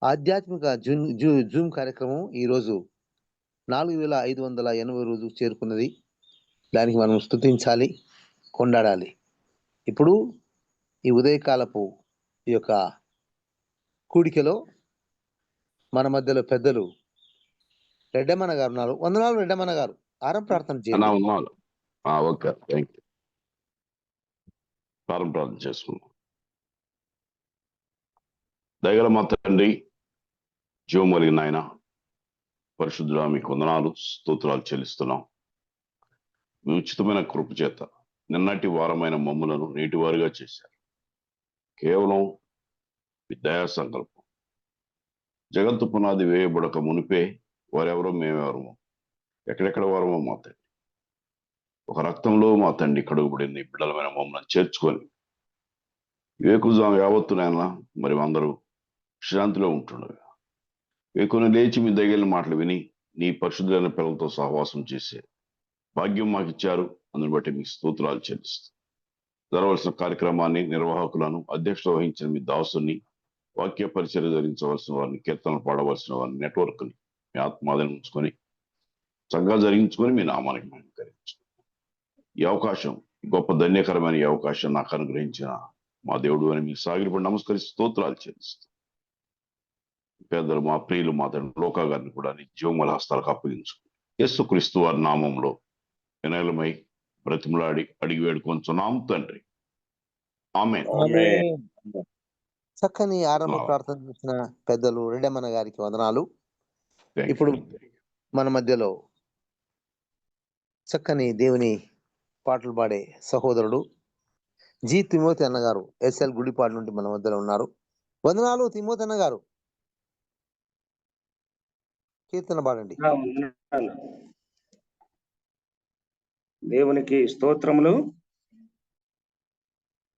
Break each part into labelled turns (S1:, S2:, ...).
S1: ఆధ్యాత్మిక జూమ్ కార్యక్రమం ఈరోజు 4580 రోజు చేరుకున్నది. దానికి మనం స్తుతించాలి, కొண்டாడాలి. ఇప్పుడు ఈ ఉదయకాలపు ఈ యొక్క కూడికలో మన మధ్యలో పెద్దలు రెడ్డమ్మన్న గారు ఉన్నారు. వందనాలు రెడ్డమ్మన్న గారు. ప్రార్థన చేయండి.
S2: Okay, thank you. ప్రార్థన చేసుకున్నాం. దయగల మా తండ్రి, జీవం కలిగిన ఆయన పరిశుద్ధుడా, మీకు వందనాలు, స్తోత్రాలు చెల్లిస్తున్నాం. మీ ఉచితమైన కృప చేత నిన్నటి వారమైన మమ్ములను నేటి వారుగా చేశారు. కేవలం దయా సంకల్పం. జగత్తు పునాది వేయబడక మునిపే వారెవరో మేమెవరమో, ఎక్కడెక్కడ వారమో మా తండ్రి ఒక రక్తంలో మా తండ్రి కడుగుబడింది బిడ్డలమైన మమ్మల్ని చేర్చుకొని వేకుజాం యావత్తునైనా మరి అందరూ శాంతిలో ఉంటుండగా వేకుని లేచి మీ దగ్గర మాటలు విని నీ పరిశుద్ధులైన పిల్లలతో సహవాసం చేసే భాగ్యం మాకు ఇచ్చారు. అందుని బట్టి మీకు స్తోత్రాలు చెల్లిస్తూ జరగవలసిన కార్యక్రమాన్ని నిర్వాహకులను, అధ్యక్షత వహించిన మీ దాసుని, వాక్య పరిచర్య జరిగించవలసిన వారిని, కీర్తనలు పాడవలసిన వారిని, నెట్వర్క్ని మీ ఆత్మాదం ఉంచుకొని చక్కగా జరిగించుకొని మీ నామానికి మహిమకరించు. ఈ అవకాశం, గొప్ప ధన్యకరమైన ఈ అవకాశం నాకు అనుగ్రహించిన మా దేవుడు అని మీకు సాగిరిపడి నమస్కరిస్తూ స్తోత్రాలు చెల్లిస్తూ పెద్దలు మా ప్రియులు మా తండ్రి లోకా గారిని కూడా నీ జీవమల హస్తాలకు అప్పగించుకుని యేసుక్రీస్తు వారి నామంలో వినయలమై బ్రతిమలాడి అడిగి వేడుకొంచున్నాం తండ్రి. ఆమేన్.
S1: చక్కని ఆరంభ ప్రార్థన చేసిన పెద్దలు రెడ్డమ్మన్న గారికి వందనాలు. ఇప్పుడు మన మధ్యలో చక్కని దేవుని పాటలు పాడే సహోదరుడు జి తిమోతి అన్నగారు ఎస్ఎల్ గుడిపాడు నుండి మన మధ్యలో ఉన్నారు. వందనాలు తిమోతి అన్న గారు. కీర్తన పాడండి.
S3: దేవునికి స్తోత్రములు.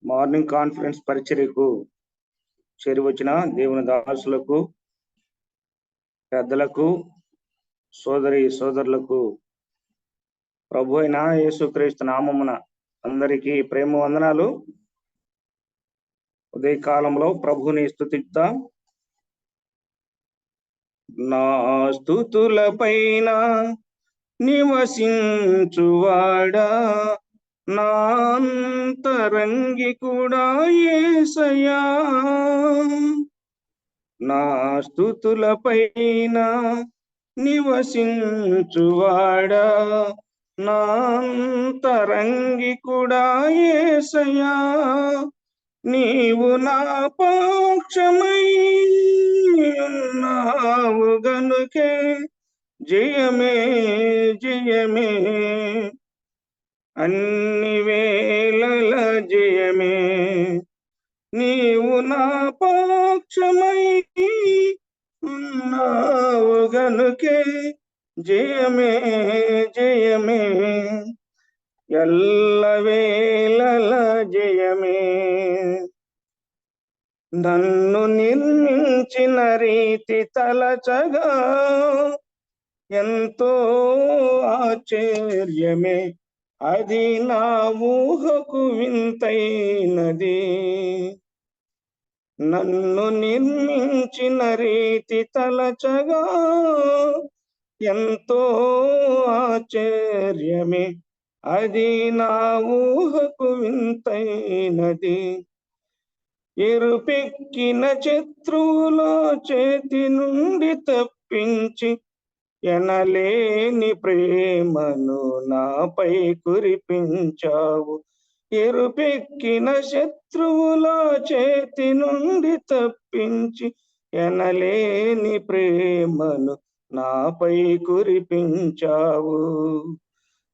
S3: మార్నింగ్ కాన్ఫరెన్స్ పరిచర్యకు చేరివచ్చిన దేవుని దాసులకు, పెద్దలకు, సోదరులకు ప్రభు అయిన యేసుక్రీస్తు నామమున అందరికీ ప్రేమ వందనాలు. ఉదయకాలంలో ప్రభుని స్తుతిద్దాం. నా స్తుతుల పైన నివసించువాడా, నా అంతరంగి కూడా యేసయ్యా. నా స్తుతుల పైన నివసించువాడా, నా అంతరంగి కూడా యేసయ్యా. నీవు నా పక్షమై ఉన్నావు గనుకే జయమే జయమే, అన్ని వేళల జయమే. నీవు నా పక్షమై ఉన్నావు గనుకే జయమే జయమే, ఎల్లవేళల జయమే. నన్ను నిర్మించిన రీతి తలచగా ఎంతో ఆశ్చర్యమే, అది నా ఊహకు వింతైనది. నన్ను నిర్మించిన రీతి తలచగా ఎంతో ఆశ్చర్యమే, అది నా ఊహకు వింతైనది. ఎరుపెక్కిన శత్రువుల చేతి నుండి తప్పించి ఎనలేని ప్రేమను నాపై కురిపించావు. ఎరుపెక్కిన శత్రువుల చేతి నుండి తప్పించి ఎనలేని ప్రేమను నాపై కురిపించావు.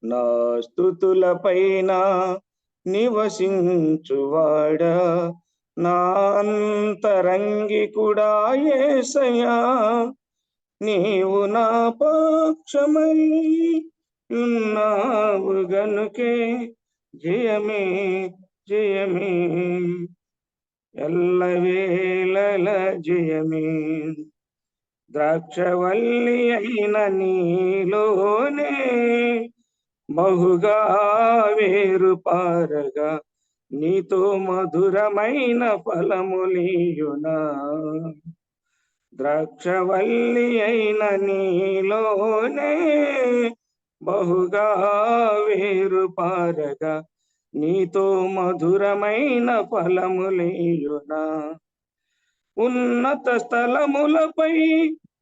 S3: నా స్తుతుల పైన నివసించువాడా, నా అంతరంగి కూడా యేసయ్యా. నీవు నా పక్షమై ఉన్నావు గనుకే జయమే జయమే, ఎల్లవేళల జయమే. ద్రాక్షవల్లి అయిన నీలోనే బహుగా వేరు పారగా, నీతో మధురమైన ఫలములీయునా. ద్రాక్షవల్లి అయిన నీలోనే బహుగా వేరుపారగా నీతో మధురమైన ఫలములేయునా. ఉన్నత స్థలములపై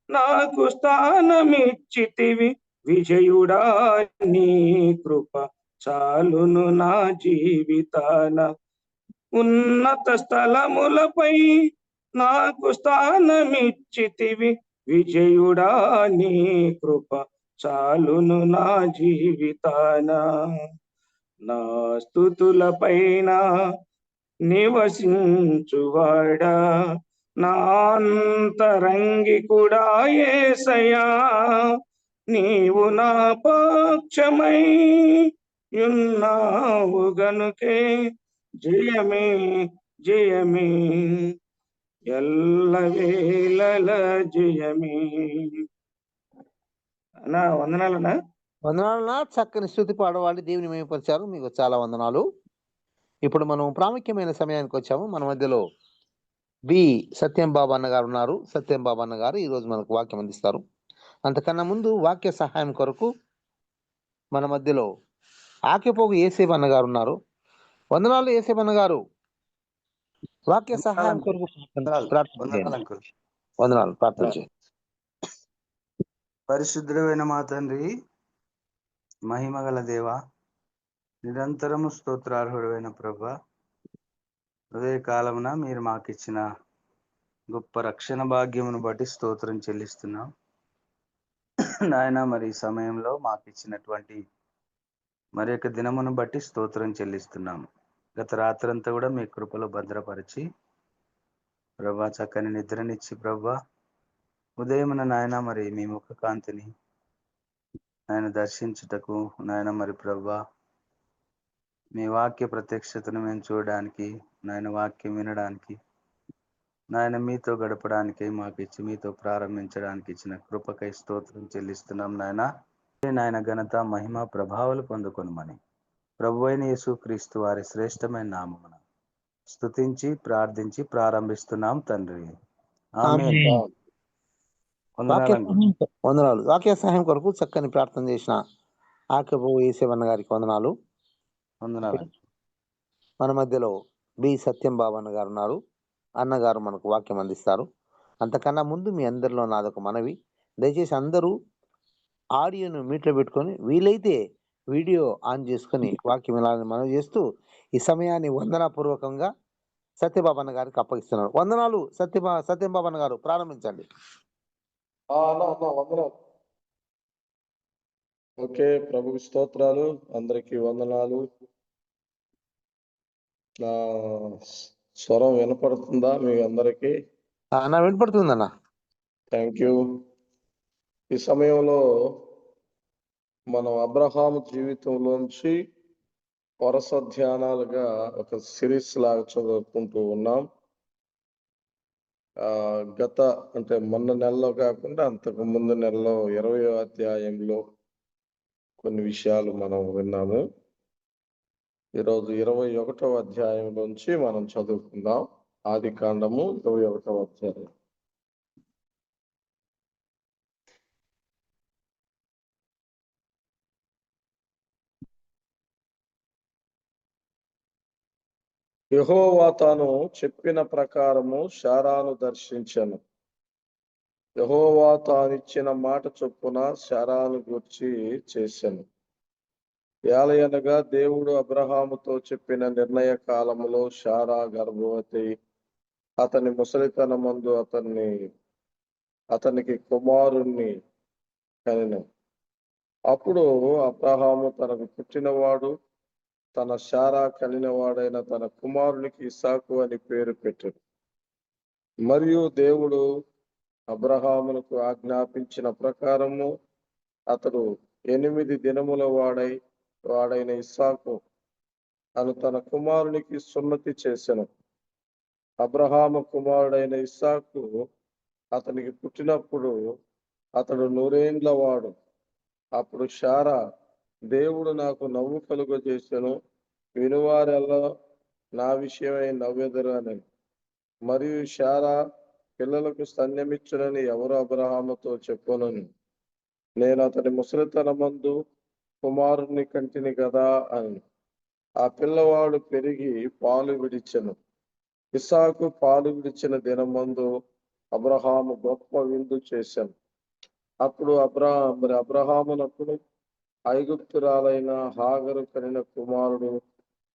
S3: నాకు స్థానమిచ్చితివి విజయుడా, నీ కృప చాలును నా జీవితాన. ఉన్నత స్థలములపై నాకు స్థానమిచ్చితివి విజయుడా, నీ కృప చాలును నా జీవితాన. నా స్తుతులపైన నివసించువాడా, నా అంతరంగి కూడా యేసయ్యా. నీవు నా పక్షమై ఉన్నావు గనుకే జయమే జయమే, ఎల్లవేళల జయమే. అన్నా వందనాలన్నా.
S1: వందనాలన్నా, చక్కని స్తుతి పాడవాళ్ళు దేవుని మేమపరిచారు, మీకు చాలా వందనాలు. ఇప్పుడు మనం ప్రాముఖ్యమైన సమయానికి వచ్చాము. మన మధ్యలో బి సత్యం బాబు అన్న గారు ఉన్నారు. సత్యం బాబు అన్న గారు ఈరోజు మనకు వాక్యం అందిస్తారు. అంతకన్నా ముందు వాక్య సహాయం కొరకు మన మధ్యలో ఆకెపోగు ఏసేబ్ అన్న గారు ఉన్నారు. వందనాలు ఏసేబ్ అన్న గారు. వాక్య సహాయం కొరకు ప్రార్థన చేయండి. వందనాలు, ప్రార్థన చేయండి.
S4: పరిశుద్ధుడైన మా తండ్రి, మహిమగల దేవ, నిరంతరము స్తోత్రార్హుడైన ప్రభా, ఉదయ కాలమున మీరు మాకిచ్చిన గొప్ప రక్షణ భాగ్యమును బట్టి స్తోత్రం చెల్లిస్తున్నాం నాయన. మరి ఈ సమయంలో మాకు ఇచ్చినటువంటి మరి యొక్క దినమును బట్టి స్తోత్రం చెల్లిస్తున్నాము. గత రాత్రంతా కూడా మీ కృపలో భద్రపరిచి ప్రభా చక్కని నిద్రనిచ్చి ప్రభా ఉదయమున నాయన మరి మీ ముఖ కాంతిని ఆయన దర్శించుటకు నాయన మరి ప్రభా మీ వాక్య ప్రత్యక్షతను మేము చూడడానికి, నాయన వాక్యం వినడానికి, నాయన మీతో గడపడానికి మాకు ఇచ్చి మీతో ప్రారంభించడానికి ఇచ్చిన కృపకై స్తోత్రం చెల్లిస్తున్నాం నాయన. నాయన ఘనత మహిమ ప్రభావాలు పొందుకొనమని ప్రభు అయిన యేసుక్రీస్తు వారి శ్రేష్టమైన నామమున స్తుతించి ప్రార్థించి ప్రారంభిస్తున్నాం తండ్రి, ఆమేన్.
S1: వందనాలు. వాక్య సహాయం కొరకు చక్కని ప్రార్థన చేసిన ఆకెపోగు ఏసేబన్న గారికి వందనాలు. మన మధ్యలో బి సత్యం బాబు అన్న గారు ఉన్నారు. అన్నగారు మనకు వాక్యం అందిస్తారు. అంతకన్నా ముందు మీ అందరిలో నాదొక మనవి, దయచేసి అందరూ ఆడియోను మీట్లో పెట్టుకొని వీలైతే వీడియో ఆన్ చేసుకొని వాక్యం వినాలని మనం చేస్తూ ఈ సమయాన్ని వందనాపూర్వకంగా సత్యబాబు అన్న గారికి అప్పగిస్తున్నారు. వందనాలు సత్యం బాబు అన్న గారు, ప్రారంభించండి.
S5: వందనాలు. ఓకే, ప్రభుకి స్తోత్రాలు, అందరికీ వందనాలు. నా స్వరం వినపడుతుందా మీ అందరికీ?
S1: నా వినపడుతుందన్న.
S5: Thank you. ఈ సమయంలో మనం అబ్రహాము జీవితంలోంచి వరుస ధ్యానాలుగా ఒక సిరీస్ లాగా చదువుకుంటూ ఉన్నాం. గత అంటే మొన్న నెలలో కాకుండా అంతకు ముందు నెలలో 20వ అధ్యాయంలో కొన్ని విషయాలు మనం విన్నాము. ఈరోజు 21వ అధ్యాయంలోంచి మనం చదువుకుందాం. ఆదికాండము 21వ అధ్యాయం. యెహోవా తాను చెప్పిన ప్రకారము శారాను దర్శించెను. యెహోవా తానిచ్చిన మాట చొప్పున శారాను గూర్చి చేసెను. ఏలయనగా దేవుడు అబ్రహాముతో చెప్పిన నిర్ణయ కాలములో శారా గర్భవతి, అతని ముసలితనమందు అతనికి కుమారుణ్ణి కనెను. అప్పుడు అబ్రహాము తనకు పుట్టినవాడు తన శారా కలినవాడైన తన కుమారునికి ఇస్సాకు అని పేరు పెట్టాడు. మరియు దేవుడు అబ్రహామునకు ఆజ్ఞాపించిన ప్రకారము అతడు 8 దినముల వాడైన ఇస్సాకు అను తన కుమారునికి సున్నతి చేసెను. అబ్రహాము కుమారుడైన ఇస్సాకు అతనికి పుట్టినప్పుడు అతడు 100 ఏండ్ల వాడు. అప్పుడు శారా, దేవుడు నాకు నవ్వు కలుగజేసెను, వినువారెల్లా నా విషయమై నవ్వెదరు అని. మరియు శారా పిల్లలకు స్తన్యమిచ్చునని ఎవరు అబ్రహాముతో చెప్పునని నేను అతని ముసలితనమందు కుమారుని కంటిని కదా అని. ఆ పిల్లవాడు పెరిగి పాలు విడిచెను. ఇస్సాకు పాలు విడిచిన దినమందు అబ్రహాము గొప్ప విందు చేశాను. అప్పుడు అబ్రహామునకు ఐగుప్తురాలైన హాగరు కనిన కుమారుడు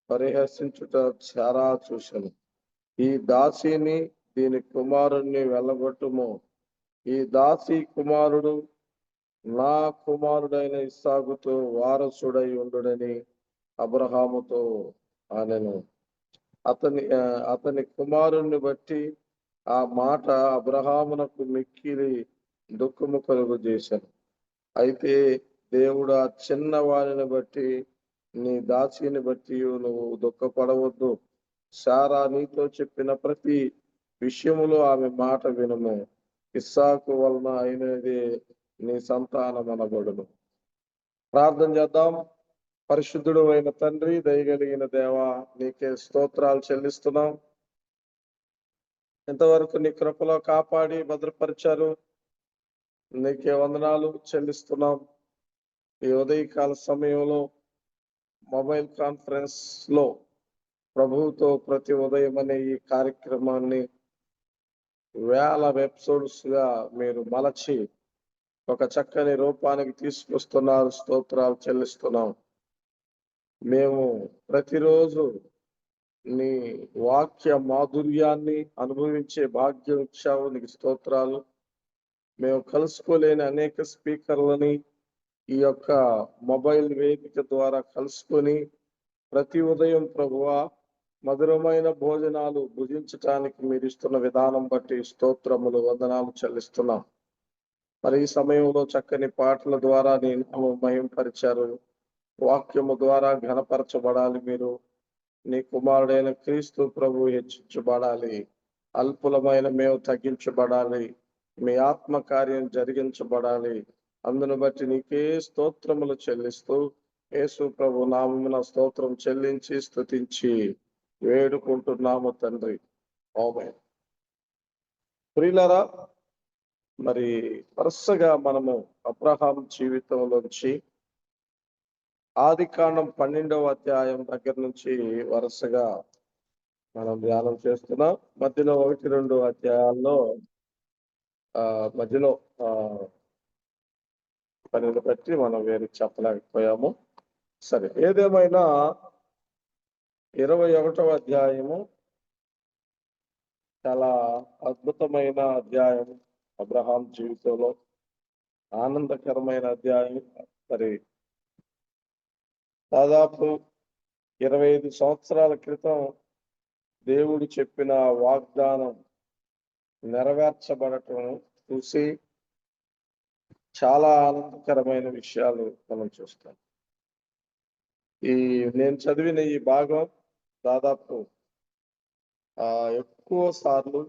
S5: పరిహసించుట చారా చూశాను. ఈ దాసిని దీని కుమారుణ్ణి వెళ్ళగొట్టుము. ఈ దాసి కుమారుడు నా కుమారుడైన ఇస్సాకుతో వారసుడై ఉండుడని అబ్రహాముతో అనెను. అతని కుమారుణ్ణి బట్టి ఆ మాట అబ్రహామునకు మిక్కిలి దుఃఖము కలుగు చేశాను. అయితే దేవుడు ఆ చిన్న వారిని బట్టి నీ దాసిని బట్టి నువ్వు దుఃఖపడవద్దు. శారా నీతో చెప్పిన ప్రతి విషయములో ఆమె మాట వినుము. ఇస్సాకు వలన అయినది నీ సంతానం అనబడును. ప్రార్థన చేద్దాం. పరిశుద్ధుడు అయిన తండ్రి, దయగలిగిన దేవా, నీకే స్తోత్రాలు చెల్లిస్తున్నాం. ఇంతవరకు నీ కృపలో కాపాడి భద్రపరిచారు. నీకే వందనాలు చెల్లిస్తున్నాం. ఈ ఉదయకాల సమయంలో మొబైల్ కాన్ఫరెన్స్ లో ప్రభువుతో ప్రతి ఉదయం అనే ఈ కార్యక్రమాన్ని వేల ఎపిసోడ్స్ గా మీరు మలచి ఒక చక్కని రూపానికి తీసుకొస్తున్నారు. స్తోత్రాలు చెల్లిస్తున్నాం. మేము ప్రతిరోజు నీ వాక్య మాధుర్యాన్ని అనుభవించే భాగ్యం ఇచ్చావు. నీకు స్తోత్రాలు. మేము కలుసుకోలేని అనేక స్పీకర్లని ఈ యొక్క మొబైల్ వేదిక ద్వారా కలుసుకొని ప్రతి ఉదయం ప్రభువా మధురమైన భోజనాలు భుజించటానికి మీరు ఇస్తున్న విధానం బట్టి స్తోత్రములు, వందనాలు చెల్లిస్తున్నాం. మరి ఈ సమయంలో చక్కని పాటల ద్వారా నీ నామం మహింపరిచారు. వాక్యము ద్వారా ఘనపరచబడాలి. మీరు నీ కుమారుడైన క్రీస్తు ప్రభు హెచ్చించబడాలి. అల్పులమైన మేము తగ్గించబడాలి. మీ ఆత్మ కార్యం జరిగించబడాలి. అందును బట్టి నీకే స్తోత్రములు చెల్లిస్తూ యేసు ప్రభు నామమున స్తోత్రం చెల్లించి స్తుతించి వేడుకుంటున్నాము తండ్రి. ఆమేన్. ప్రియులారా, మరి వరుసగా మనము అబ్రహాం జీవితంలోంచి ఆదికాండం 12వ అధ్యాయం దగ్గర నుంచి వరుసగా మనం ధ్యానం చేస్తున్నాం. మధ్యలో 1-2 అధ్యాయాల్లో మధ్యలో పనిని బట్టి మనం వేరే చెప్పలేకపోయాము. సరే, ఏదేమైనా 21వ అధ్యాయము చాలా అద్భుతమైన అధ్యాయం. అబ్రహాం జీవితంలో ఆనందకరమైన అధ్యాయం. మరి దాదాపు 25 సంవత్సరాల క్రితం దేవుడు చెప్పిన వాగ్దానం నెరవేర్చబడటం చూసి చాలా ఆనందకరమైన విషయాలు మనం చూస్తాం. నేను చదివిన ఈ భాగం దాదాపు ఎక్కువ సార్లు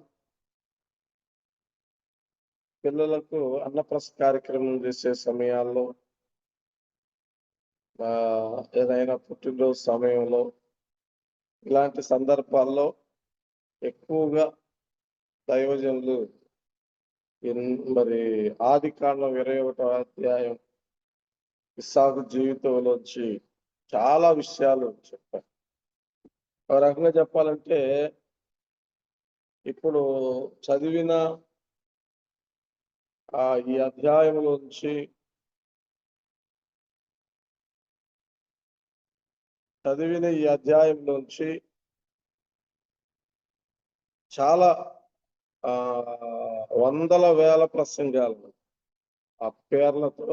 S5: పిల్లలకు అన్నప్రస కార్యక్రమం చేసే సమయాల్లో, ఏదైనా పుట్టినరోజు సమయంలో, ఇలాంటి సందర్భాల్లో ఎక్కువగా దైవజనులు మరి ఆదికాండం 21వ అధ్యాయం ఇస్సాకు జీవితంలోంచి చాలా విషయాలు చెప్పారు. ఒక రకంగా చెప్పాలంటే ఇప్పుడు చదివిన ఈ అధ్యాయంలోంచి చాలా వందల వేల ప్రసంగాలు ఆ పేర్లతో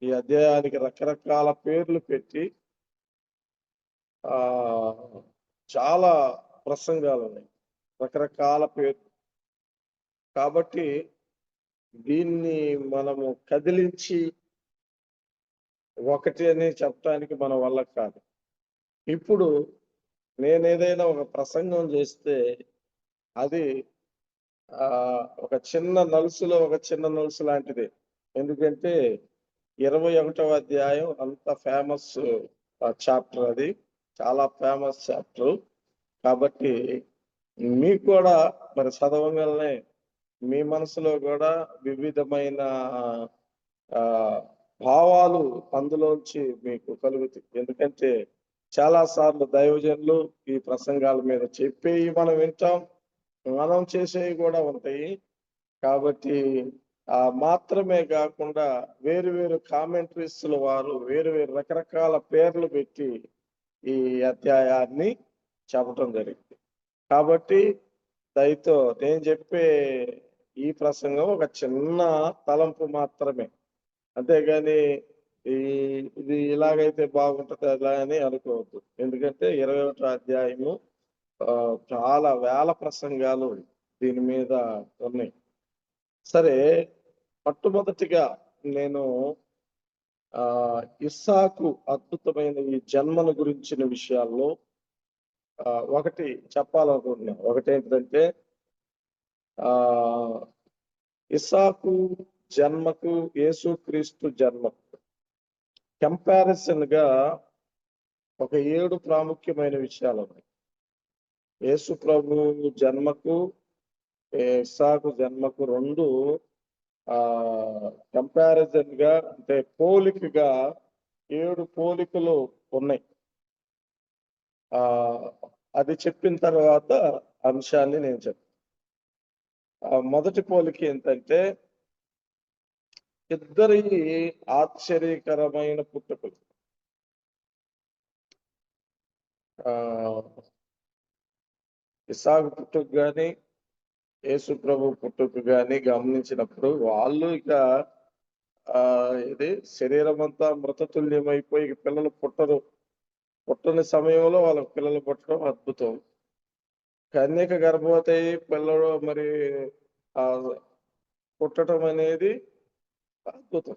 S5: ఈ అధ్యాయానికి రకరకాల పేర్లు పెట్టి చాలా ప్రసంగాలు ఉన్నాయి, రకరకాల పేర్లు. కాబట్టి దీన్ని మనము కదిలించి ఒకటి అని చెప్పడానికి మన వల్ల కాదు. ఇప్పుడు నేను ఏదైనా ఒక ప్రసంగం చేస్తే అది ఒక చిన్న నలుసు లాంటిది. ఎందుకంటే 21వ అధ్యాయం అంత ఫేమస్ చాప్టర్, అది చాలా ఫేమస్ చాప్టర్. కాబట్టి మీకు కూడా మరి చదవగానే మీ మనసులో కూడా వివిధమైన ఆ భావాలు అందులోంచి మీకు కలుగుతాయి. ఎందుకంటే చాలా సార్లు దైవజనులు ఈ ప్రసంగాల మీద చెప్పేవి మనం వింటాం, మనం చేసేవి కూడా ఉంటాయి. కాబట్టి మాత్రమే కాకుండా వేరు వేరు కామెంటరీస్ల వారు వేరు వేరు రకరకాల పేర్లు పెట్టి ఈ అధ్యాయాన్ని చెప్పటం జరిగింది. కాబట్టి దయతో నేను చెప్పే ఈ ప్రసంగం ఒక చిన్న తలంపు మాత్రమే, అంతేగాని ఇది ఇలాగైతే బాగుంటుంది అలా అని అనుకోవద్దు. ఎందుకంటే 21వ అధ్యాయము చాలా వేల ప్రసంగాలు దీని మీద ఉన్నాయి. సరే, మొట్టమొదటిగా నేను ఇస్సాకు అద్భుతమైన ఈ జన్మను గురించిన విషయాల్లో ఒకటి చెప్పాలనుకుంటున్నాను. ఒకటేంటంటే ఇస్సాకు జన్మకు యేసుక్రీస్తు జన్మకు కంపారిజన్ గా ఒక 7 ప్రాముఖ్యమైన విషయాలు ఉన్నాయి. యేసు ప్రభు జన్మకు ఇస్సాకు జన్మకు 2 కంపారిజన్ గా అంటే పోలికగా 7 పోలికలు ఉన్నాయి. అది చెప్పిన తర్వాత అంశాన్ని నేను చెప్తాను. మొదటి పోలిక ఏంటంటే ఇద్దరి ఆశ్చర్యకరమైన పుట్టుకలు. ఇస్సాకు పుట్టుక గాని యేసు ప్రభు పుట్టుక గాని గమనించినప్పుడు వాళ్ళు ఇక ఇది శరీరం అంతా మృతతుల్యమైపోయి పిల్లలు పుట్టని సమయంలో వాళ్ళకి పిల్లలు పుట్టడం అద్భుతం. కన్యక గర్భవతి అయి పిల్లలు మరి పుట్టడం అనేది అద్భుతం.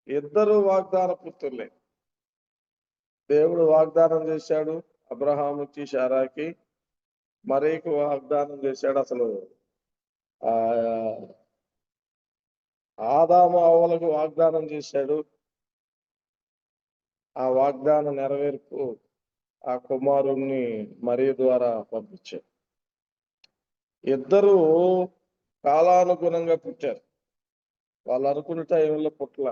S5: ఇద్దరు వాగ్దాన పుత్రులే. దేవుడు వాగ్దానం చేశాడు అబ్రహాముకి, శారాకి, మరీకు వాగ్దానం చేశాడు. అసలు ఆదాము అవ్వలకు వాగ్దానం చేశాడు. ఆ వాగ్దాన నెరవేర్పు ఆ కుమారుణ్ణి మరి ద్వారా పంపించాడు. ఇద్దరు కాలానుగుణంగా పుట్టారు. వాళ్ళు అనుకున్న టైంలో పుట్ల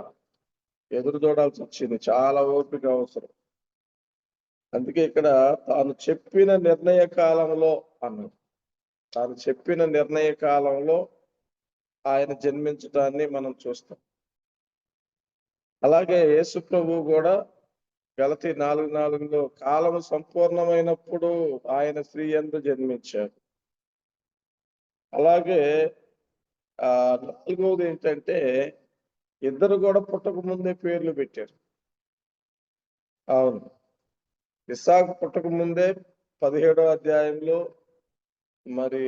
S5: ఎదురు చూడాల్సి వచ్చింది. చాలా ఓపిక అవసరం. అందుకే ఇక్కడ తాను చెప్పిన నిర్ణయ కాలంలో అన్నాడు. తాను చెప్పిన నిర్ణయ కాలంలో ఆయన జన్మించడాన్ని మనం చూస్తాం. అలాగే యేసు ప్రభు కూడా గలతీ 4:4లో కాలం సంపూర్ణమైనప్పుడు ఆయన స్త్రీ యందు జన్మించాడు. అలాగే 4వది ఏంటంటే ఇద్దరు కూడా పుట్టక ముందే పేర్లు పెట్టారు. అవును, ఇస్సాకు పుట్టక ముందే 17వ అధ్యాయంలో మరి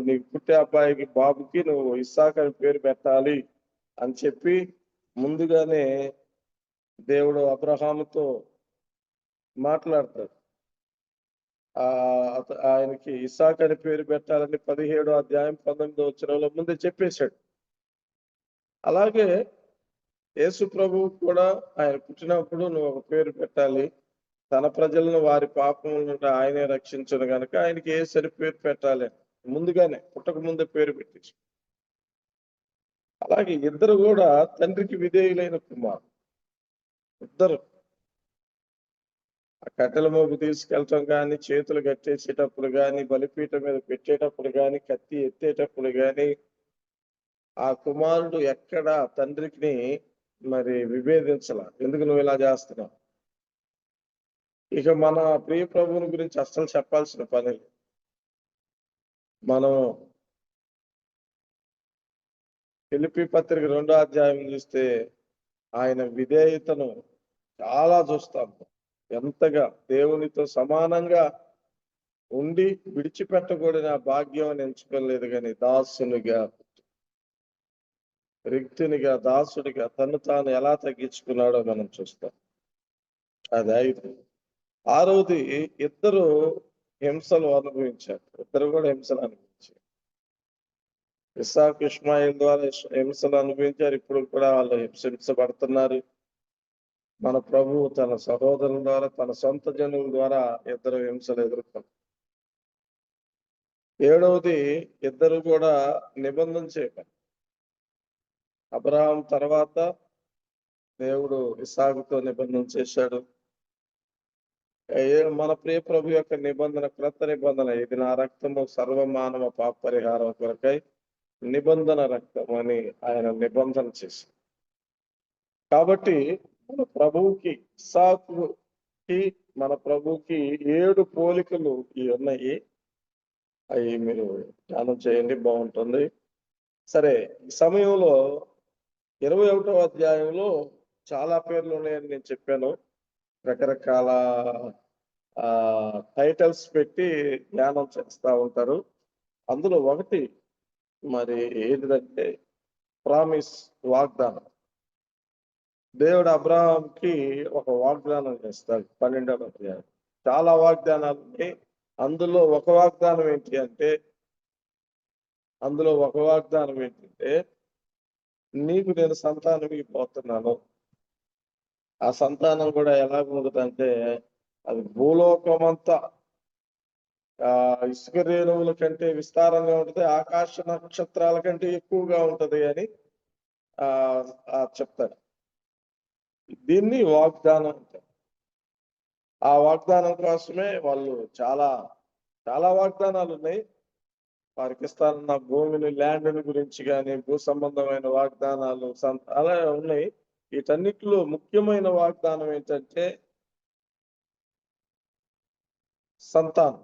S5: నీకు పుట్టే అబ్బాయికి బాబుకి నువ్వు ఇస్సాకు అని పేరు పెట్టాలి అని చెప్పి ముందుగానే దేవుడు అబ్రహాముతో మాట్లాడతాడు. ఆయనకి ఇస్సాకు అని పేరు పెట్టాలని 17వ అధ్యాయం 19వ వచనంలో ముందే చెప్పేశాడు. అలాగే యేసు ప్రభువు కూడా ఆయన పుట్టినప్పుడు నువ్వు ఒక పేరు పెట్టాలి, తన ప్రజలను వారి పాపముల నుండి ఆయనే రక్షించను గనక ఆయనకి ఏ సరి పేరు పెట్టాలి ముందుగానే పుట్టక ముందే పేరు పెట్టించు. అలాగే ఇద్దరు కూడా తండ్రికి విధేయులైన కుమారు. ఇద్దరు ఆ కట్టెల మోపు తీసుకెళ్ళటం కానీ, చేతులు కట్టేసేటప్పుడు కానీ, బలిపీఠం మీద పెట్టేటప్పుడు కానీ, కత్తి ఎత్తేటప్పుడు కానీ ఆ కుమారుడు ఎక్కడ తండ్రికి మరి విభేదించాల, ఎందుకు నువ్వు ఇలా చేస్తున్నావు. ఇక మన ప్రియ ప్రభువుని గురించి అస్సలు చెప్పాల్సిన పని. మనం ఫిలిప్పీ పత్రిక 2వ అధ్యాయం చూస్తే ఆయన విధేయతను చాలా చూస్తాం. ఎంతగా దేవునితో సమానంగా ఉండి విడిచిపెట్టకూడని ఆ భాగ్యం ఎంచుకోలేదు, కానీ దాసునిగా, రిక్తునిగా, దాసుడిగా తను తాను ఎలా తగ్గించుకున్నాడో మనం చూస్తాం. అది 5. 6వది ఇద్దరు హింసలు అనుభవించారు. ఇద్దరు కూడా హింసలు అనుభవించారు. ఇస్సాకు ఇష్మాయిల్ ద్వారా హింసలు అనుభవించారు. ఇప్పుడు కూడా వాళ్ళు హింసించబడుతున్నారు. మన ప్రభువు తన సహోదరుల ద్వారా, తన సొంత జనుల ద్వారా ఇద్దరు హింసలు ఎదుర్కొన్నారు. ఏడవది ఇద్దరు కూడా నిబంధన చేయమని. అబ్రహాం తర్వాత దేవుడు ఇస్సాకుతో నిబంధన చేశాడు. మన ప్రియ ప్రభు యొక్క నిబంధన క్రొత్త నిబంధన, ఇది నా రక్తము సర్వమానవ పాప పరిహారం కొరకై నిబంధన రక్తం అని ఆయన నిబంధన చేశాడు. కాబట్టి మన ప్రభువుకి ఇస్సాకుకి మన ప్రభువుకి 7 పోలికలు ఉన్నాయి. అవి మీరు ధ్యానం చేయండి, బాగుంటుంది. సరే, ఈ సమయంలో 21వ అధ్యాయంలో చాలా పేర్లు ఉన్నాయని నేను చెప్పాను. రకరకాల టైటిల్స్ పెట్టి ధ్యానం చేస్తూ ఉంటారు. అందులో ఒకటి మరి ఏంటంటే ప్రామిస్, వాగ్దానం. దేవుడు అబ్రహాంకి ఒక వాగ్దానం చేస్తాడు 12వ అధ్యాయం. చాలా వాగ్దానాలు ఉన్నాయి. అందులో ఒక వాగ్దానం ఏంటంటే నీకు నేను సంతానం ఇవ్వబోతున్నాను. ఆ సంతానం కూడా ఎలా ఉంటుందంటే అది భూలోకమంతా ఇసుక రేణువుల కంటే విస్తారంగా ఉంటుంది, ఆకాశ నక్షత్రాల కంటే ఎక్కువగా ఉంటది అని చెప్తాడు. దీన్ని వాగ్దానం అంటారు. ఆ వాగ్దానం కోసమే వాళ్ళు చాలా చాలా వాగ్దానాలు ఉన్నాయి. వారికి ఇస్తానన్న భూమిని, ల్యాండ్ని గురించి కానీ, భూ సంబంధమైన వాగ్దానాలు అలా ఉన్నాయి. వీటన్నిటిలో ముఖ్యమైన వాగ్దానం ఏంటంటే సంతానం.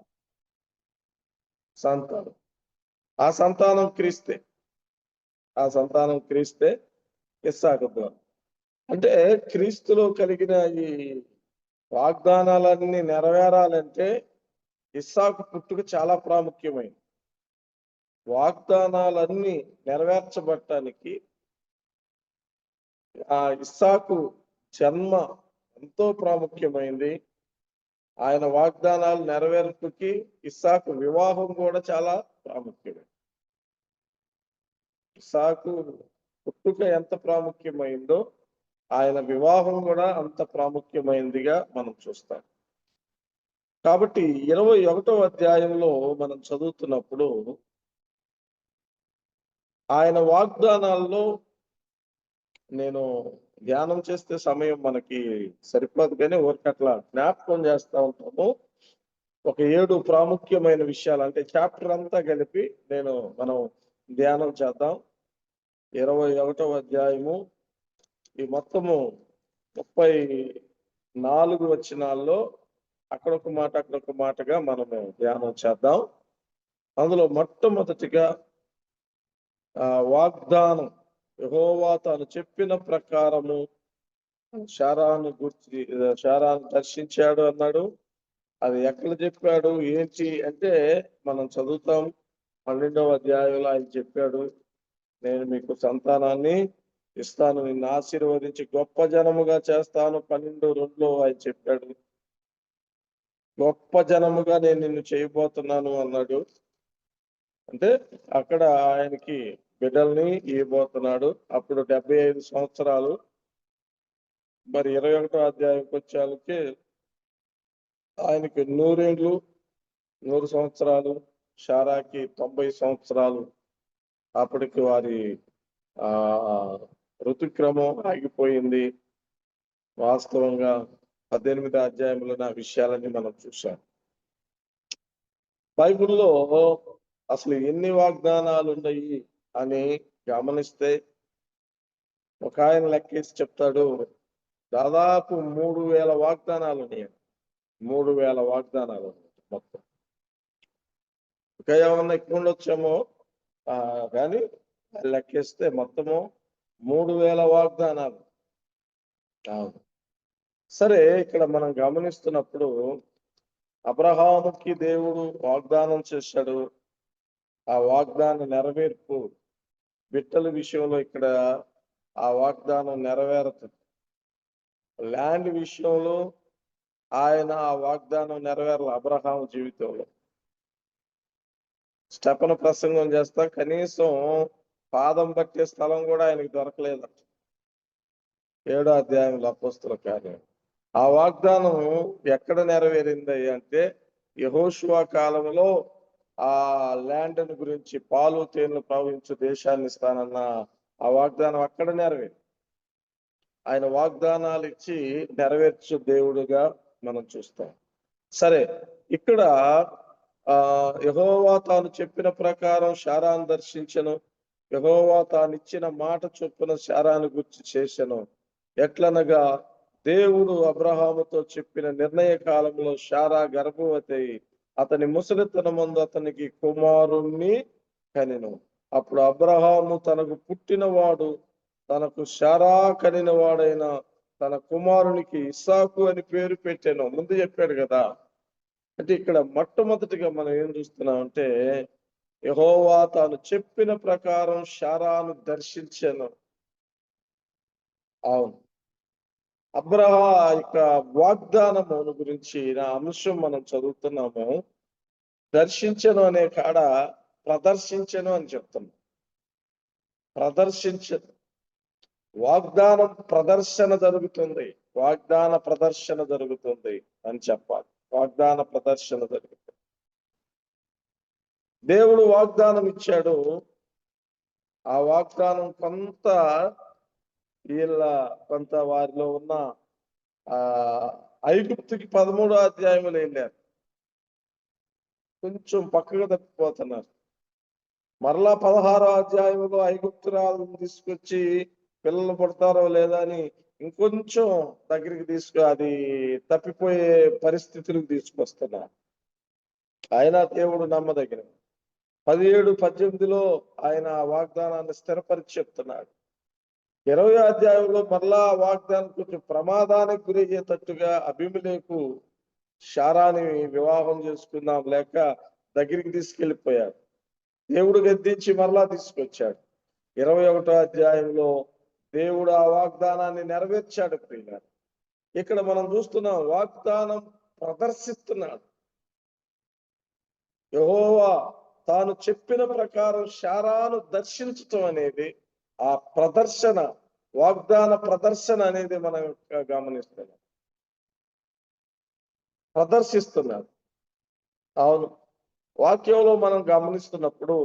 S5: ఆ సంతానం క్రీస్తే ఇస్సాకు ద్వారా. అంటే క్రీస్తులో కలిగిన ఈ వాగ్దానాలన్నీ నెరవేరాలంటే ఇస్సాకు పుట్టుక చాలా ప్రాముఖ్యమైనది. వాగ్దానాలన్నీ నెరవేర్చబడటానికి ఆ ఇస్సాకు జన్మ ఎంతో ప్రాముఖ్యమైంది. ఆయన వాగ్దానాలు నెరవేర్పుకి ఇస్సాకు వివాహం కూడా చాలా ప్రాముఖ్యమైంది. ఇస్సాకు పుట్టుక ఎంత ప్రాముఖ్యమైందో ఆయన వివాహం కూడా అంత ప్రాముఖ్యమైనదిగా మనం చూస్తాం. కాబట్టి 21వ అధ్యాయంలో మనం చదువుతున్నప్పుడు ఆయన వాగ్దానాల్లో నేను ధ్యానం చేస్తే సమయం మనకి సరిపోదు, కానీ ఊరికట్లా జ్ఞాపకం చేస్తా ఉంటాము. ఒక 7 ప్రాముఖ్యమైన విషయాలు, అంటే చాప్టర్ అంతా కలిపి మనం ధ్యానం చేద్దాం. 21వ అధ్యాయము ఈ మొత్తము 34 వచనాల్లో అక్కడొక మాటగా మనము ధ్యానం చేద్దాం. అందులో మొట్టమొదటిగా వాగ్దానం, యెహోవా తాను చెప్పిన ప్రకారము శారాను దర్శించాడు అన్నాడు. అది ఎక్కడ చెప్పాడు ఏంటి అంటే మనం చదువుతాం. 12వ అధ్యాయంలో ఆయన చెప్పాడు, నేను మీకు సంతానాన్ని ఇస్తాను, నిన్ను ఆశీర్వదించి గొప్ప జనముగా చేస్తాను. 12:2లో ఆయన చెప్పాడు, గొప్ప జనముగా నేను నిన్ను చేయబోతున్నాను అన్నాడు. అంటే అక్కడ ఆయనకి బిడ్డల్ని ఇవ్వబోతున్నాడు. అప్పుడు 75 సంవత్సరాలు. మరి 21వ అధ్యాయంకి వచ్చేకి ఆయనకి 100 సంవత్సరాలు, శారాకి 90 సంవత్సరాలు. అప్పటికి వారి ఋతుక్రమం ఆగిపోయింది. వాస్తవంగా 18వ అధ్యాయంలో నా విషయాలన్నీ మనం చూసాం. బైబిల్లో అసలు ఎన్ని వాగ్దానాలు ఉన్నాయి అని గమనిస్తే ఒక ఆయన లెక్కేసి చెప్తాడు, దాదాపు 3000 వాగ్దానాలు ఉన్నాయి. 3000 వాగ్దానాలు మొత్తం. ఇంకా ఏమన్నా ఎక్కువ ఉండొచ్చేమో, కానీ లెక్కేస్తే మొత్తము 3000 వాగ్దానాలు. సరే, ఇక్కడ మనం గమనిస్తున్నప్పుడు అబ్రహాముకి దేవుడు వాగ్దానం చేశాడు. ఆ వాగ్దాన నెరవేర్పు బిడ్డల విషయంలో ఇక్కడ ఆ వాగ్దానం నెరవేరుతుంది. ల్యాండ్ విషయంలో ఆయన ఆ వాగ్దానం నెరవేరాలి అబ్రహాము జీవితంలో. స్టెఫను ప్రసంగం చేస్తా కనీసం పాదం పట్టే స్థలం కూడా ఆయనకి దొరకలేదు. 7వ అధ్యాయంలో అపోస్తల కార్యం. ఆ వాగ్దానం ఎక్కడ నెరవేరింది అంటే యెహోషువ కాలంలో ఆ ల్యాండ్ గురించి, పాలు తేనెలు ప్రవహించు దేశాన్ని ఇస్తానన్న ఆ వాగ్దానం అక్కడ నెరవేరు. ఆయన వాగ్దానాలు ఇచ్చి నెరవేర్చు దేవుడుగా మనం చూస్తాం. సరే, ఇక్కడ యెహోవా తాను చెప్పిన ప్రకారం శారాను దర్శించను. యెహోవా తాను ఇచ్చిన మాట చొప్పున శారాను గుర్చి చేసెను. ఎట్లనగా దేవుడు అబ్రహాముతో చెప్పిన నిర్ణయ కాలంలో శారా గర్భవతి అతని ముసలితనమందు అతనికి కుమారుణ్ణి కనెను. అప్పుడు అబ్రహాము తనకు పుట్టినవాడు, తనకు శారా కనిన వాడైన తన కుమారునికి ఇస్సాకు అని పేరు పెట్టాను. ముందు చెప్పాడు కదా. అంటే ఇక్కడ మొట్టమొదటిగా మనం ఏం చూస్తున్నాం అంటే, యెహోవా తాను చెప్పిన ప్రకారం శారాను దర్శించాను. అవును, యొక్క వాగ్దానము గురించి నా అంశం మనం చదువుతున్నాము. దర్శించను అనే కాడ ప్రదర్శించను అని చెప్తున్నాం. ప్రదర్శించను, వాగ్దానం ప్రదర్శన జరుగుతుంది, వాగ్దాన ప్రదర్శన జరుగుతుంది అని చెప్పాలి. వాగ్దాన ప్రదర్శన జరుగుతుంది. దేవుడు వాగ్దానం ఇచ్చాడు. ఆ వాగ్దానం కొంత వారిలో ఉన్న ఐగుప్తుకి 13వ అధ్యాయంలో వెళ్ళారు. కొంచెం పక్కగా తప్పిపోతున్నారు. మరలా 16వ అధ్యాయంలో ఐగుప్తురాలను తీసుకొచ్చి పిల్లలు పుడతారో లేదా అని ఇంకొంచెం దగ్గరికి అది తప్పిపోయే పరిస్థితులకు తీసుకొస్తున్నారు. ఆయన దేవుడు నమ్మదగిన. 17, 18లో ఆయన వాగ్దానాన్ని స్థిరపరిచి చెప్తున్నాడు. 20వ అధ్యాయంలో మరలా వాగ్దానం కొంచెం ప్రమాదానికి గురయ్యేటట్టుగా అబీమెలెకు శారాని వివాహం చేసుకుందాం లేక దగ్గరికి తీసుకెళ్లిపోయాడు. దేవుడు గద్దించి మరలా తీసుకొచ్చాడు. 21వ అధ్యాయంలో దేవుడు ఆ వాగ్దానాన్ని నెరవేర్చాడు. ప్రియులారా, ఇక్కడ మనం చూస్తున్నాం వాగ్దానం ప్రదర్శిస్తున్నాడు. యెహోవా తాను చెప్పిన ప్రకారం శారాను దర్శించటం అనేది ఆ ప్రదర్శన, వాగ్దాన ప్రదర్శన అనేది మనం గమనిస్తున్నాం. ప్రదర్శిస్తున్నాడు. అవును, వాక్యంలో మనం గమనిస్తున్నప్పుడు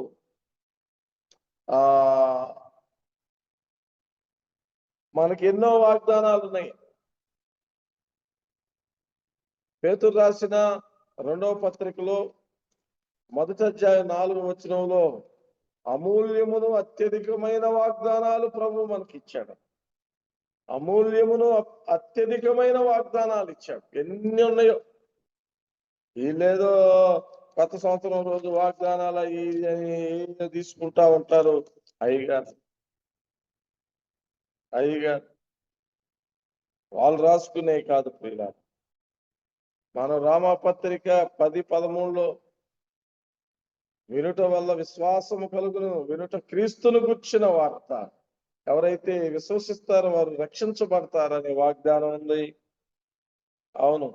S5: మనకి ఎన్నో వాగ్దానాలు ఉన్నాయి. పేతురు రాసిన 2వ పత్రికలో 1వ అధ్యాయం 4వ వచనంలో అమూల్యమును అత్యధికమైన వాగ్దానాలు ప్రభు మనకి ఇచ్చాడు. అమూల్యమును అత్యధికమైన వాగ్దానాలు ఇచ్చాడు. ఎన్ని ఉన్నాయో. వీళ్ళేదో కొత్త సంవత్సరం రోజు వాగ్దానాలు అవి తీసుకుంటా ఉంటారు. అయ్యగారు వాళ్ళు రాసుకునే కాదు ప్రియులారా. మన రామపత్రిక 10:13లో వినుట వల్ల విశ్వాసము కలుగును, వినుట క్రీస్తును గుర్చిన వార్త. ఎవరైతే విశ్వసిస్తారో వారు రక్షించబడతారనే వాగ్దానం ఉంది. అవును,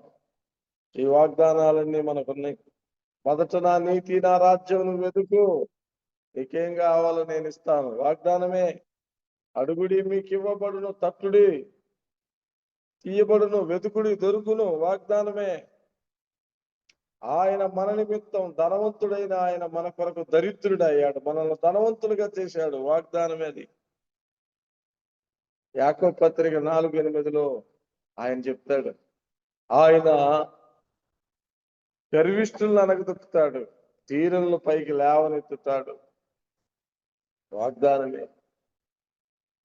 S5: ఈ వాగ్దానాలన్నీ మనకున్నాయి. మొదట నా నీతి, నా రాజ్యం వెతుకు, నీకేం కావాలో నేను ఇస్తాను. వాగ్దానమే. అడుగుడి మీకు ఇవ్వబడును, తట్టుడి తీయబడును, వెతుకుడి దొరుకును. వాగ్దానమే. ఆయన మన నిమిత్తం ధనవంతుడైన ఆయన మన కొరకు దరిద్రుడయ్యాడు, మనల్ని ధనవంతులుగా చేశాడు. వాగ్దానమే అది. యాకోబు పత్రిక 4:8లో ఆయన చెప్తాడు, ఆయన గర్విష్ఠులను అనగదొక్కుతాడు, తీరులను పైకి లేవనెత్తుతాడు. వాగ్దానమే.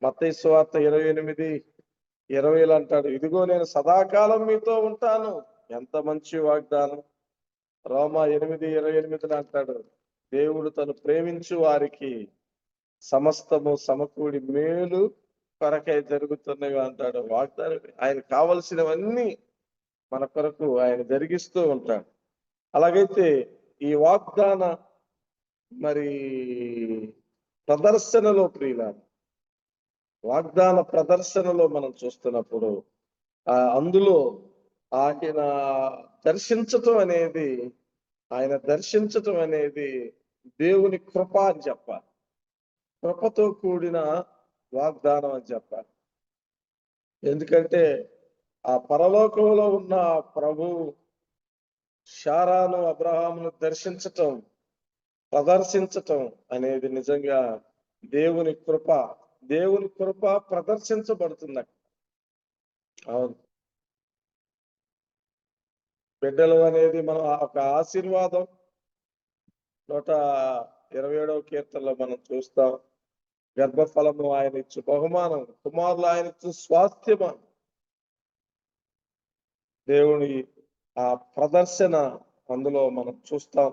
S5: మత్తయి సువార్త 28:20 అంటాడు, ఇదిగో నేను సదాకాలం మీతో ఉంటాను. ఎంత మంచి వాగ్దానం. రోమా 8:28 అంటాడు, దేవుడు తను ప్రేమించు వారికి సమస్తము సమకూడి మేలు కొరకై జరుగుతున్నవి అంటాడు. వాగ్దానం. ఆయన కావలసినవన్నీ మన కొరకు ఆయన జరిగిస్తూ ఉంటాడు. అలాగైతే ఈ వాగ్దాన ప్రదర్శనలో ప్రియులారా, వాగ్దాన ప్రదర్శనలో మనం చూస్తున్నప్పుడు అందులో ఆయన దర్శించటం అనేది దేవుని కృప అని చెప్పాలి. కృపతో కూడిన వాగ్దానం అని చెప్పాలి. ఎందుకంటే ఆ పరలోకంలో ఉన్న ప్రభు శారాను అబ్రహామును దర్శించటం ప్రదర్శించటం అనేది నిజంగా దేవుని కృప. దేవుని కృప ప్రదర్శించబడుతుంది అక్కడ. అవును, బిడ్డలు అనేది మనం ఒక ఆశీర్వాదం. 127వ కీర్తనలో మనం చూస్తాం, గర్భఫలము ఆయన ఇచ్చు బహుమానం, కుమారులు ఆయన ఇచ్చు స్వాస్థ్యమా. దేవుని ఆ ప్రదర్శన అందులో మనం చూస్తాం.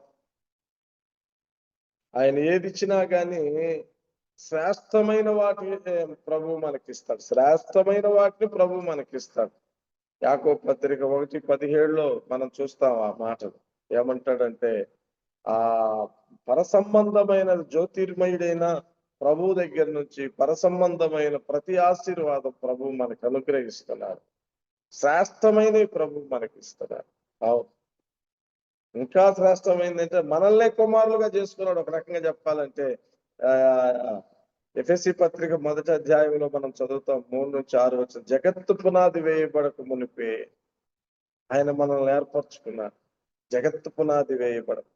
S5: ఆయన ఏది ఇచ్చినా కానీ శ్రేష్టమైన వాటిని ప్రభు మనకిస్తాడు. శ్రేష్టమైన వాటిని ప్రభు మనకిస్తాడు. యాకోబు పత్రిక 1:17లో మనం చూస్తాం ఆ మాటలు. ఏమంటాడంటే, ఆ పరసంబంధమైన జ్యోతిర్మయుడైన ప్రభు దగ్గర నుంచి పరసంబంధమైన ప్రతి ఆశీర్వాదం ప్రభు మనకు అనుగ్రహిస్తున్నాడు. శ్రేష్టమైన ప్రభు మనకిస్తున్నాడు. అవును, ఇంకా శ్రేష్టమైందంటే మనల్నే కుమారులుగా చేసుకున్నాడు. ఒక రకంగా చెప్పాలంటే ఎఫెసీ పత్రిక 1వ అధ్యాయంలో మనం చదువుతాం 3-6 వచ్చిన, జగత్తు పునాది వేయబడక మునిపే ఆయన మనల్ని ఏర్పరచుకున్నాడు. జగత్తు పునాది వేయబడక.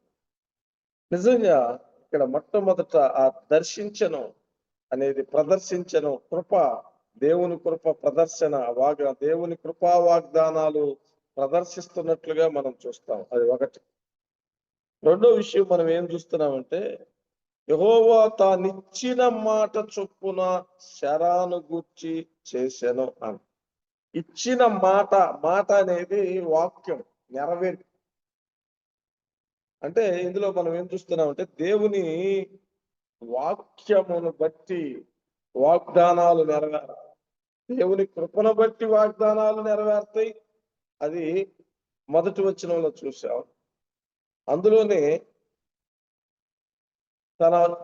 S5: నిజంగా ఇక్కడ మొట్టమొదట ఆ దర్శించను అనేది ప్రదర్శించను కృప, దేవుని కృప ప్రదర్శన, దేవుని కృపా వాగ్దానాలు ప్రదర్శిస్తున్నట్లుగా మనం చూస్తాం. అది ఒకటి. రెండో విషయం మనం ఏం చూస్తున్నామంటే, యెహోవా తానిచ్చిన మాట చొప్పున శరాను గూర్చి చేసెను అని. ఇచ్చిన మాట అనేది వాక్యం నెరవేరు. అంటే ఇందులో మనం ఏం చూస్తున్నామంటే, దేవుని వాక్యమును బట్టి వాగ్దానాలు నెరవేరు. దేవుని కృపను బట్టి వాగ్దానాలు నెరవేరుతాయి. అది మొదటి వచనంలో చూసాం. అందులోనే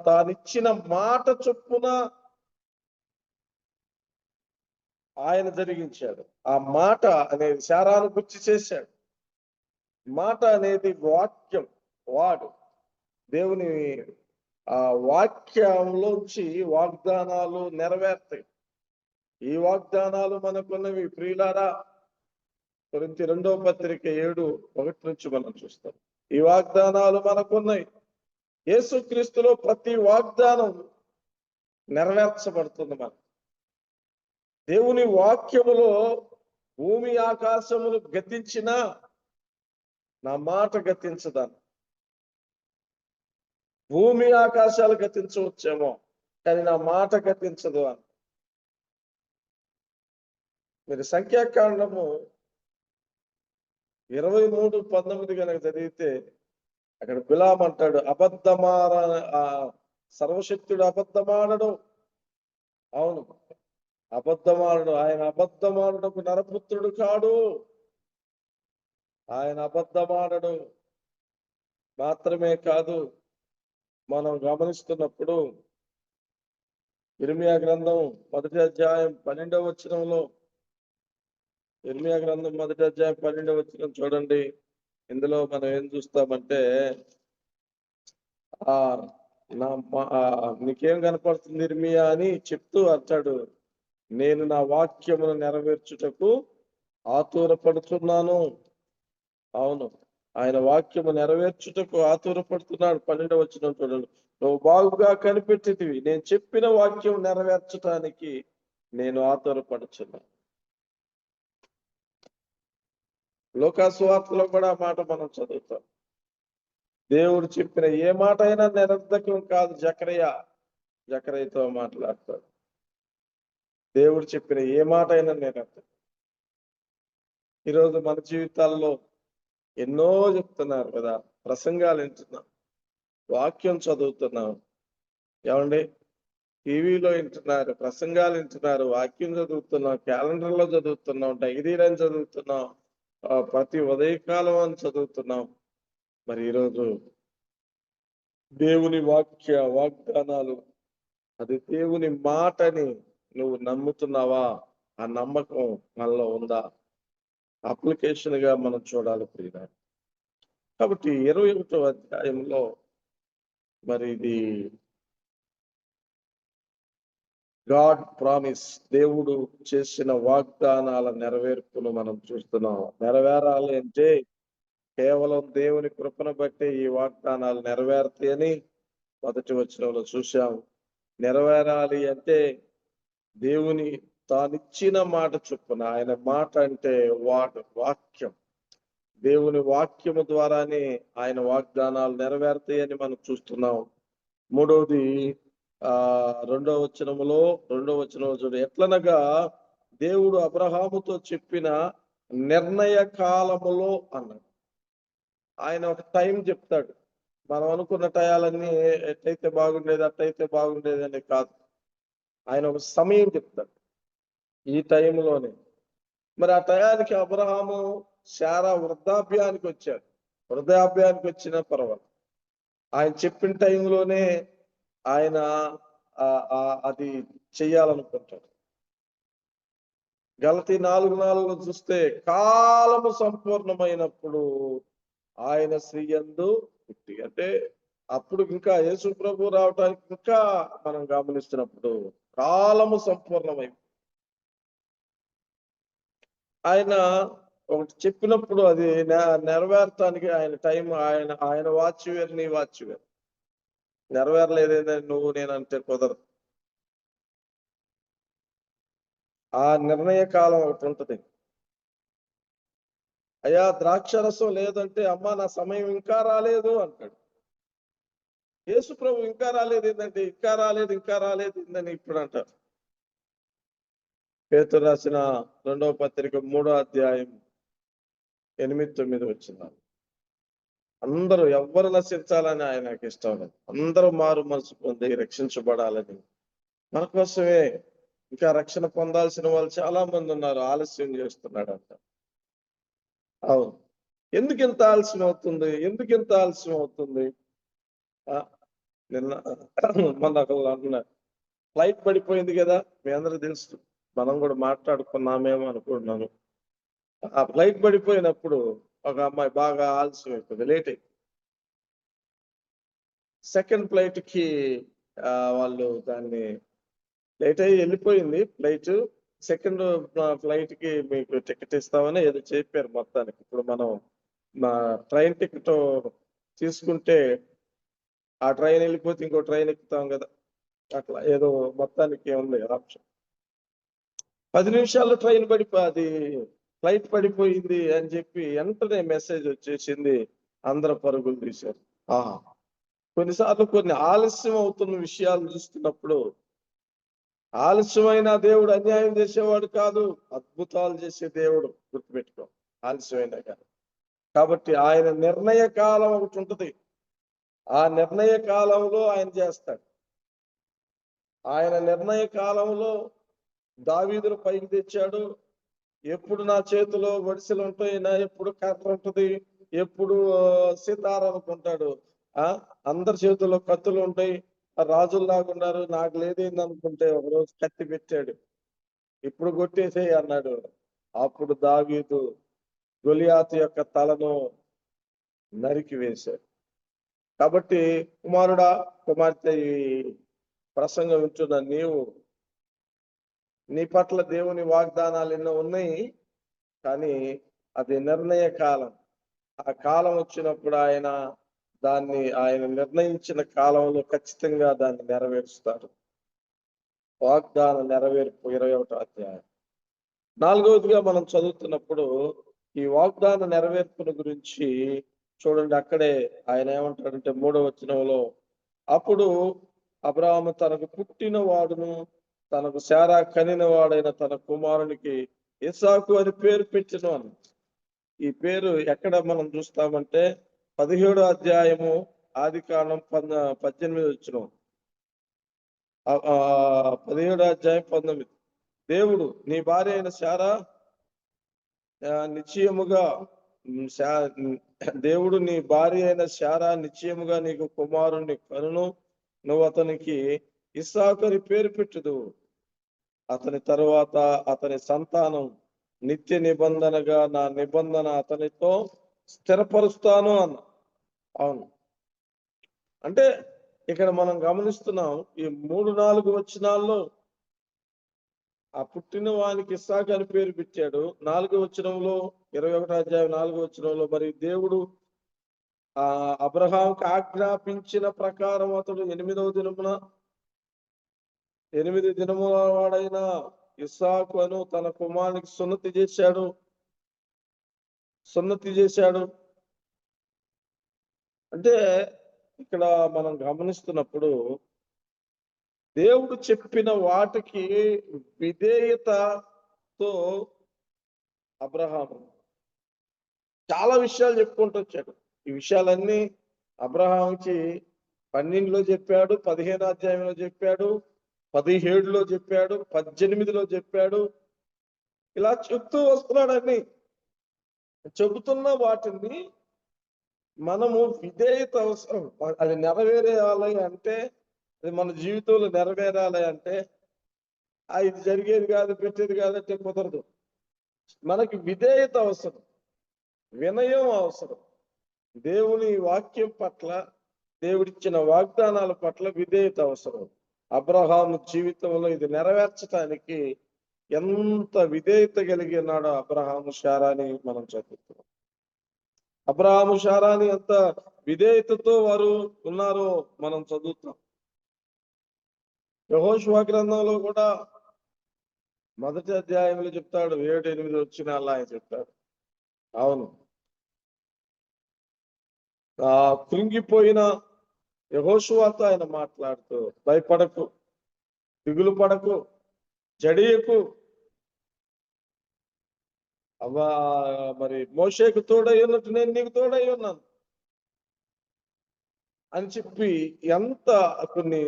S5: తానిచ్చిన మాట చొప్పున ఆయన జరిగించాడు. ఆ మాట అనేది శారాను గుర్చి చేశాడు. మాట అనేది వాక్యం, వాడు దేవుని ఆ వాక్యంలోంచి వాగ్దానాలు నెరవేర్తాయి. ఈ వాగ్దానాలు మనకున్నవి ప్రియులారా. కొరింథీ 2వ పత్రిక 7:1 నుంచి మనం చూస్తాం. ఈ వాగ్దానాలు మనకున్నాయి. యేసుక్రీస్తులో ప్రతి వాగ్దానం నెరవేర్చబడుతుంది. మన దేవుని వాక్యములో భూమి ఆకాశములు గతించినా నా మాట గతించదాను. భూమి ఆకాశాలు గతించవచ్చేమో, కానీ నా మాట గతించదు అని. మీరు సంఖ్యాకాండము 23:19 కనుక చదివితే అక్కడ బిలాము అంటాడు, సర్వశక్తుడు అబద్ధమాడడు. అవును, అబద్ధమాడడు. ఆయన అబద్ధమాడటకు నరపుత్రుడు కాడు. ఆయన అబద్ధమాడడు. మాత్రమే కాదు, మనం గమనిస్తున్నప్పుడు ఇర్మియా గ్రంథం 1వ అధ్యాయం 12వ వచనంలో, ఇర్మియా గ్రంథం 1వ అధ్యాయం 12వ వచనం చూడండి. ఇందులో మనం ఏం చూస్తామంటే, నీకేం కనపడుతుంది ఇర్మియా అని చెప్తూ అంటాడు, నేను నా వాక్యమును నెరవేర్చుటకు ఆతురపడుతున్నాను. అవును, ఆయన వాక్యము నెరవేర్చుటకు ఆతురపడుతున్నాడు. 12వ వచనం చూడండి. నువ్వు బాగుగా కనిపెట్టితివి, నేను చెప్పిన వాక్యం నెరవేర్చడానికి నేను ఆతురపడుచున్నాను. లోకాసువార్తలో కూడా ఆ మాట మనం చదువుతాం. దేవుడు చెప్పిన ఏ మాట అయినా నిరర్ధకం కాదు. జకరయ్యతో మాట్లాడతాడు. దేవుడు చెప్పిన ఏ మాట అయినా నిరర్ధకం. ఈరోజు మన జీవితాల్లో ఎన్నో చెప్తున్నారు కదా, ప్రసంగాలు వింటున్నాం, వాక్యం చదువుతున్నాం. ఏమండి, టీవీలో వింటున్నారు, ప్రసంగాలు వింటున్నారు, వాక్యం చదువుతున్నాం, క్యాలెండర్లో చదువుతున్నాం, డైరీలను చదువుతున్నాం, ప్రతి ఉదయకాలం అని చదువుతున్నాం. మరి ఈరోజు దేవుని వాగ్దానాలు, అది దేవుని మాటని నువ్వు నమ్ముతున్నావా? ఆ నమ్మకం మనలో ఉందా? అప్లికేషన్ గా మనం చూడాలి ప్రియుల. కాబట్టి 21వ అధ్యాయంలో మరి ఇది గాడ్ ప్రామిస్, దేవుడు చేసిన వాగ్దానాల నెరవేర్పును మనం చూస్తున్నాం. నెరవేరాలి అంటే కేవలం దేవుని కృపను బట్టి ఈ వాగ్దానాలు నెరవేరుతాయని మొదటి వచనంలో చూశాం. నెరవేరాలి అంటే దేవుని తానిచ్చిన మాట చొప్పున, ఆయన మాట అంటే వాక్యం, దేవుని వాక్యము ద్వారానే ఆయన వాగ్దానాలు నెరవేరుతాయని మనం చూస్తున్నాం. మూడవది రెండవ వచనంలో చూడు, ఎట్లనగా దేవుడు అబ్రహాముతో చెప్పిన నిర్ణయ కాలములో అన్నాడు. ఆయన ఒక టైం చెప్తాడు. మనం అనుకున్న టయాలన్నీ ఎట్లయితే బాగుండేది అట్లయితే బాగుండేది అని కాదు. ఆయన ఒక సమయం చెప్తాడు, ఈ టైంలోనే. మరి ఆ టయానికి అబ్రహాము శారా వృద్ధాప్యానికి వచ్చాడు. వృద్ధాప్యానికి వచ్చినా పర్వాలేదు, ఆయన చెప్పిన టైంలోనే ఆయన అది చెయ్యాలనుకుంటాడు. గలతీ 4:4 చూస్తే కాలము సంపూర్ణమైనప్పుడు ఆయన స్త్రీయందు పుట్టి, అంటే అప్పుడు ఇంకా యేసు ప్రభు రావటానికి ఇంకా మనం గమనిస్తున్నప్పుడు కాలము సంపూర్ణమై ఆయన ఒకటి చెప్పినప్పుడు అది నెరవేర్తానికి ఆయన టైం, ఆయన వాచ్ వేరు, నీ వాచ్ వేరు. నెరవేరలేదేదని నువ్వు నేనంటే కుదరదు. ఆ నిర్ణయ కాలం ఒకటి ఉంటది. అయ్యా ద్రాక్షరసం లేదంటే అమ్మా నా సమయం ఇంకా రాలేదు అంటాడు. యేసు ప్రభు ఇంకా రాలేదు ఏంటంటే ఇంకా రాలేదు ఏందని ఇప్పుడు అంటారు. పేతురు రాసిన 2వ పత్రిక 3వ అధ్యాయం 8-9 వచ్చినారు. అందరూ ఎవ్వరు నశించాలని ఆయనకి ఇష్టం లేదు. అందరూ మారు మనసు పొంది రక్షించబడాలని, మన కోసమే. ఇంకా రక్షణ పొందాల్సిన వాళ్ళు చాలా మంది ఉన్నారు, ఆలస్యం చేస్తున్నాడు అంట. అవును, ఎందుకు ఇంత ఆలస్యం అవుతుంది? నిన్న మన అన్నారు ఫ్లైట్ పడిపోయింది కదా, మీ అందరూ తెలుసు, మనం కూడా మాట్లాడుకున్నామేమో అనుకుంటున్నాను. ఆ ఫ్లైట్ పడిపోయినప్పుడు ఒక అమ్మాయి బాగా ఆలస్యం అయిపోయింది, లేట్ అయిపోయింది. సెకండ్ ఫ్లైట్ కి వాళ్ళు దాన్ని లేట్ అయ్యి వెళ్ళిపోయింది ఫ్లైట్. సెకండ్ ఫ్లైట్ కి మీకు టికెట్ ఇస్తామని ఏదో చెప్పారు మొత్తానికి. ఇప్పుడు మనం ట్రైన్ టికెట్ తీసుకుంటే ఆ ట్రైన్ వెళ్ళిపోతే ఇంకో ట్రైన్ ఎక్కుతాం కదా, అట్లా ఏదో మొత్తానికి ఉంది కదా ఆప్షన్. 10 నిమిషాల్లో ట్రైన్ అది ఫ్లైట్ పడిపోయింది అని చెప్పి వెంటనే మెసేజ్ వచ్చేసింది. అందరూ పరుగులు తీశారు. కొన్నిసార్లు కొన్ని ఆలస్యం అవుతున్న విషయాలు చూస్తున్నప్పుడు, ఆలస్యమైన దేవుడు అన్యాయం చేసేవాడు కాదు, అద్భుతాలు చేసే దేవుడు, గుర్తుపెట్టుకో. ఆలస్యమైనా కాదు. కాబట్టి ఆయన నిర్ణయ కాలం ఒకటి ఉంటది. ఆ నిర్ణయ కాలంలో ఆయన చేస్తాడు. ఆయన నిర్ణయ కాలంలో దావీదును పైకి తెచ్చాడు. ఎప్పుడు నా చేతిలో వడిసెలు ఉంటాయి, నా ఎప్పుడు కర్ర ఉంటుంది, ఎప్పుడు సితార అనుకుంటాడు. అందరి చేతుల్లో కత్తులు ఉంటాయి, రాజుల్లాగా ఉన్నారు, నాకు లేదేంది అనుకుంటే ఒకరోజు కత్తి పెట్టాడు. ఇప్పుడు కొట్టేసేయి అన్నాడు. అప్పుడు దావీదు గొలియాతు యొక్క తలను నరికి వేశాడు. కాబట్టి కుమార్తె ఈ ప్రసంగం వింటున్న నీవు, నీ పట్ల దేవుని వాగ్దానాలు ఎన్నో ఉన్నాయి, కానీ అది నిర్ణయ కాలం. ఆ కాలం వచ్చినప్పుడు ఆయన నిర్ణయించిన కాలంలో ఖచ్చితంగా దాన్ని నెరవేరుస్తాడు. వాగ్దాన నెరవేర్పు 21వ అధ్యాయం 4వదిగా మనం చదువుతున్నప్పుడు ఈ వాగ్దాన నెరవేర్పును గురించి చూడండి. అక్కడే ఆయన ఏమంటాడంటే 3వ వచనంలో, అప్పుడు అబ్రాహాము తనకు పుట్టిన వాడును తనకు శారా కనిన వాడైన తన కుమారునికి ఇస్సాకు అని పేరు పెట్టెను అని. ఈ పేరు ఎక్కడ మనం చూస్తామంటే 17వ అధ్యాయము ఆదికాండం 18 వచనం. 17వ అధ్యాయం 19. దేవుడు నీ భార్య అయిన శారా దేవుడు నీ భార్య అయిన శారా నిశ్చయముగా నీకు కుమారుణ్ణి కనును, నువ్వు అతనికి ఇస్సాకు అని పేరు పెట్టుదు. అతని తరువాత అతని సంతానం నిత్య నిబంధనగా నా నిబంధన అతనితో స్థిరపరుస్తాను అన్న. అవును, అంటే ఇక్కడ మనం గమనిస్తున్నాం ఈ 3-4 వచనాల్లో ఆ పుట్టిన వానికి ఇస్సాకు అని పేరు పెట్టాడు. 4వ వచనంలో 21వ అధ్యాయం 4వ వచనంలో మరి దేవుడు ఆ అబ్రహాంకి ఆజ్ఞాపించిన ప్రకారం అతడు 8 దినముల వాడైన ఇస్సాకును తన కుమారునికి సున్నతి చేశాడు. అంటే ఇక్కడ మనం గమనిస్తున్నప్పుడు దేవుడు చెప్పిన వాటికి విధేయతతో అబ్రహాము చాలా విషయాలు చెప్పుకుంటూ వచ్చాడు. ఈ విషయాలన్నీ అబ్రహాంకి 12లో చెప్పాడు, 15 అధ్యాయంలో చెప్పాడు, 17లో చెప్పాడు, 18లో చెప్పాడు. ఇలా చెప్తూ వస్తున్నాడని చెబుతున్న వాటిని మనము విధేయత అవసరం. అది నెరవేరాలి అంటే, అది మన జీవితంలో నెరవేరాలి అంటే, ఇది జరిగేది కాదు, పెట్టేది కాదంటే కుదరదు. మనకి విధేయత అవసరం, వినయం అవసరం. దేవుని వాక్యం పట్ల, దేవుడిచ్చిన వాగ్దానాల పట్ల విధేయత అవసరం. అబ్రహాము జీవితంలో ఇది నెరవేర్చడానికి ఎంత విధేయత కలిగి ఉన్నాడో అబ్రహాము శారాని మనం చదువుతున్నాం. అబ్రహాము శారాని ఎంత విధేయతతో వారు ఉన్నారో మనం చదువుతాం. యెహోషువ గ్రంథంలో కూడా మొదటి అధ్యాయంలో చెప్తాడు, 7-8 వచ్చినాలా ఆయన చెప్తాడు. అవును, కృంగిపోయిన యెహోషువతో ఆయన మాట్లాడుతూ, భయపడకు, దిగులు పడకు, జడియకు, మరి మోషేకు తోడై ఉన్నట్టు నేను నీకు తోడై ఉన్నాను అని చెప్పి ఎంత కొన్ని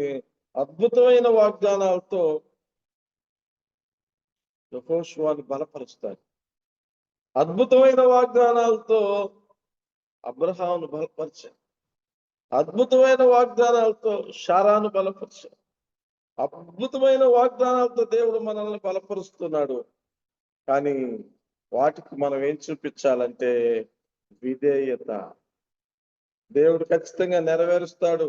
S5: అద్భుతమైన వాగ్దానాలతో యెహోషువని బలపరుస్తాడు. అద్భుతమైన వాగ్దానాలతో అబ్రహామును బలపరిచాడు. అద్భుతమైన వాగ్దానాలతో శారాను బలపరిచాడు. అద్భుతమైన వాగ్దానాలతో దేవుడు మనల్ని బలపరుస్తున్నాడు. కానీ వాటికి మనం ఏం చూపించాలంటే విధేయత. దేవుడు ఖచ్చితంగా నెరవేరుస్తాడు.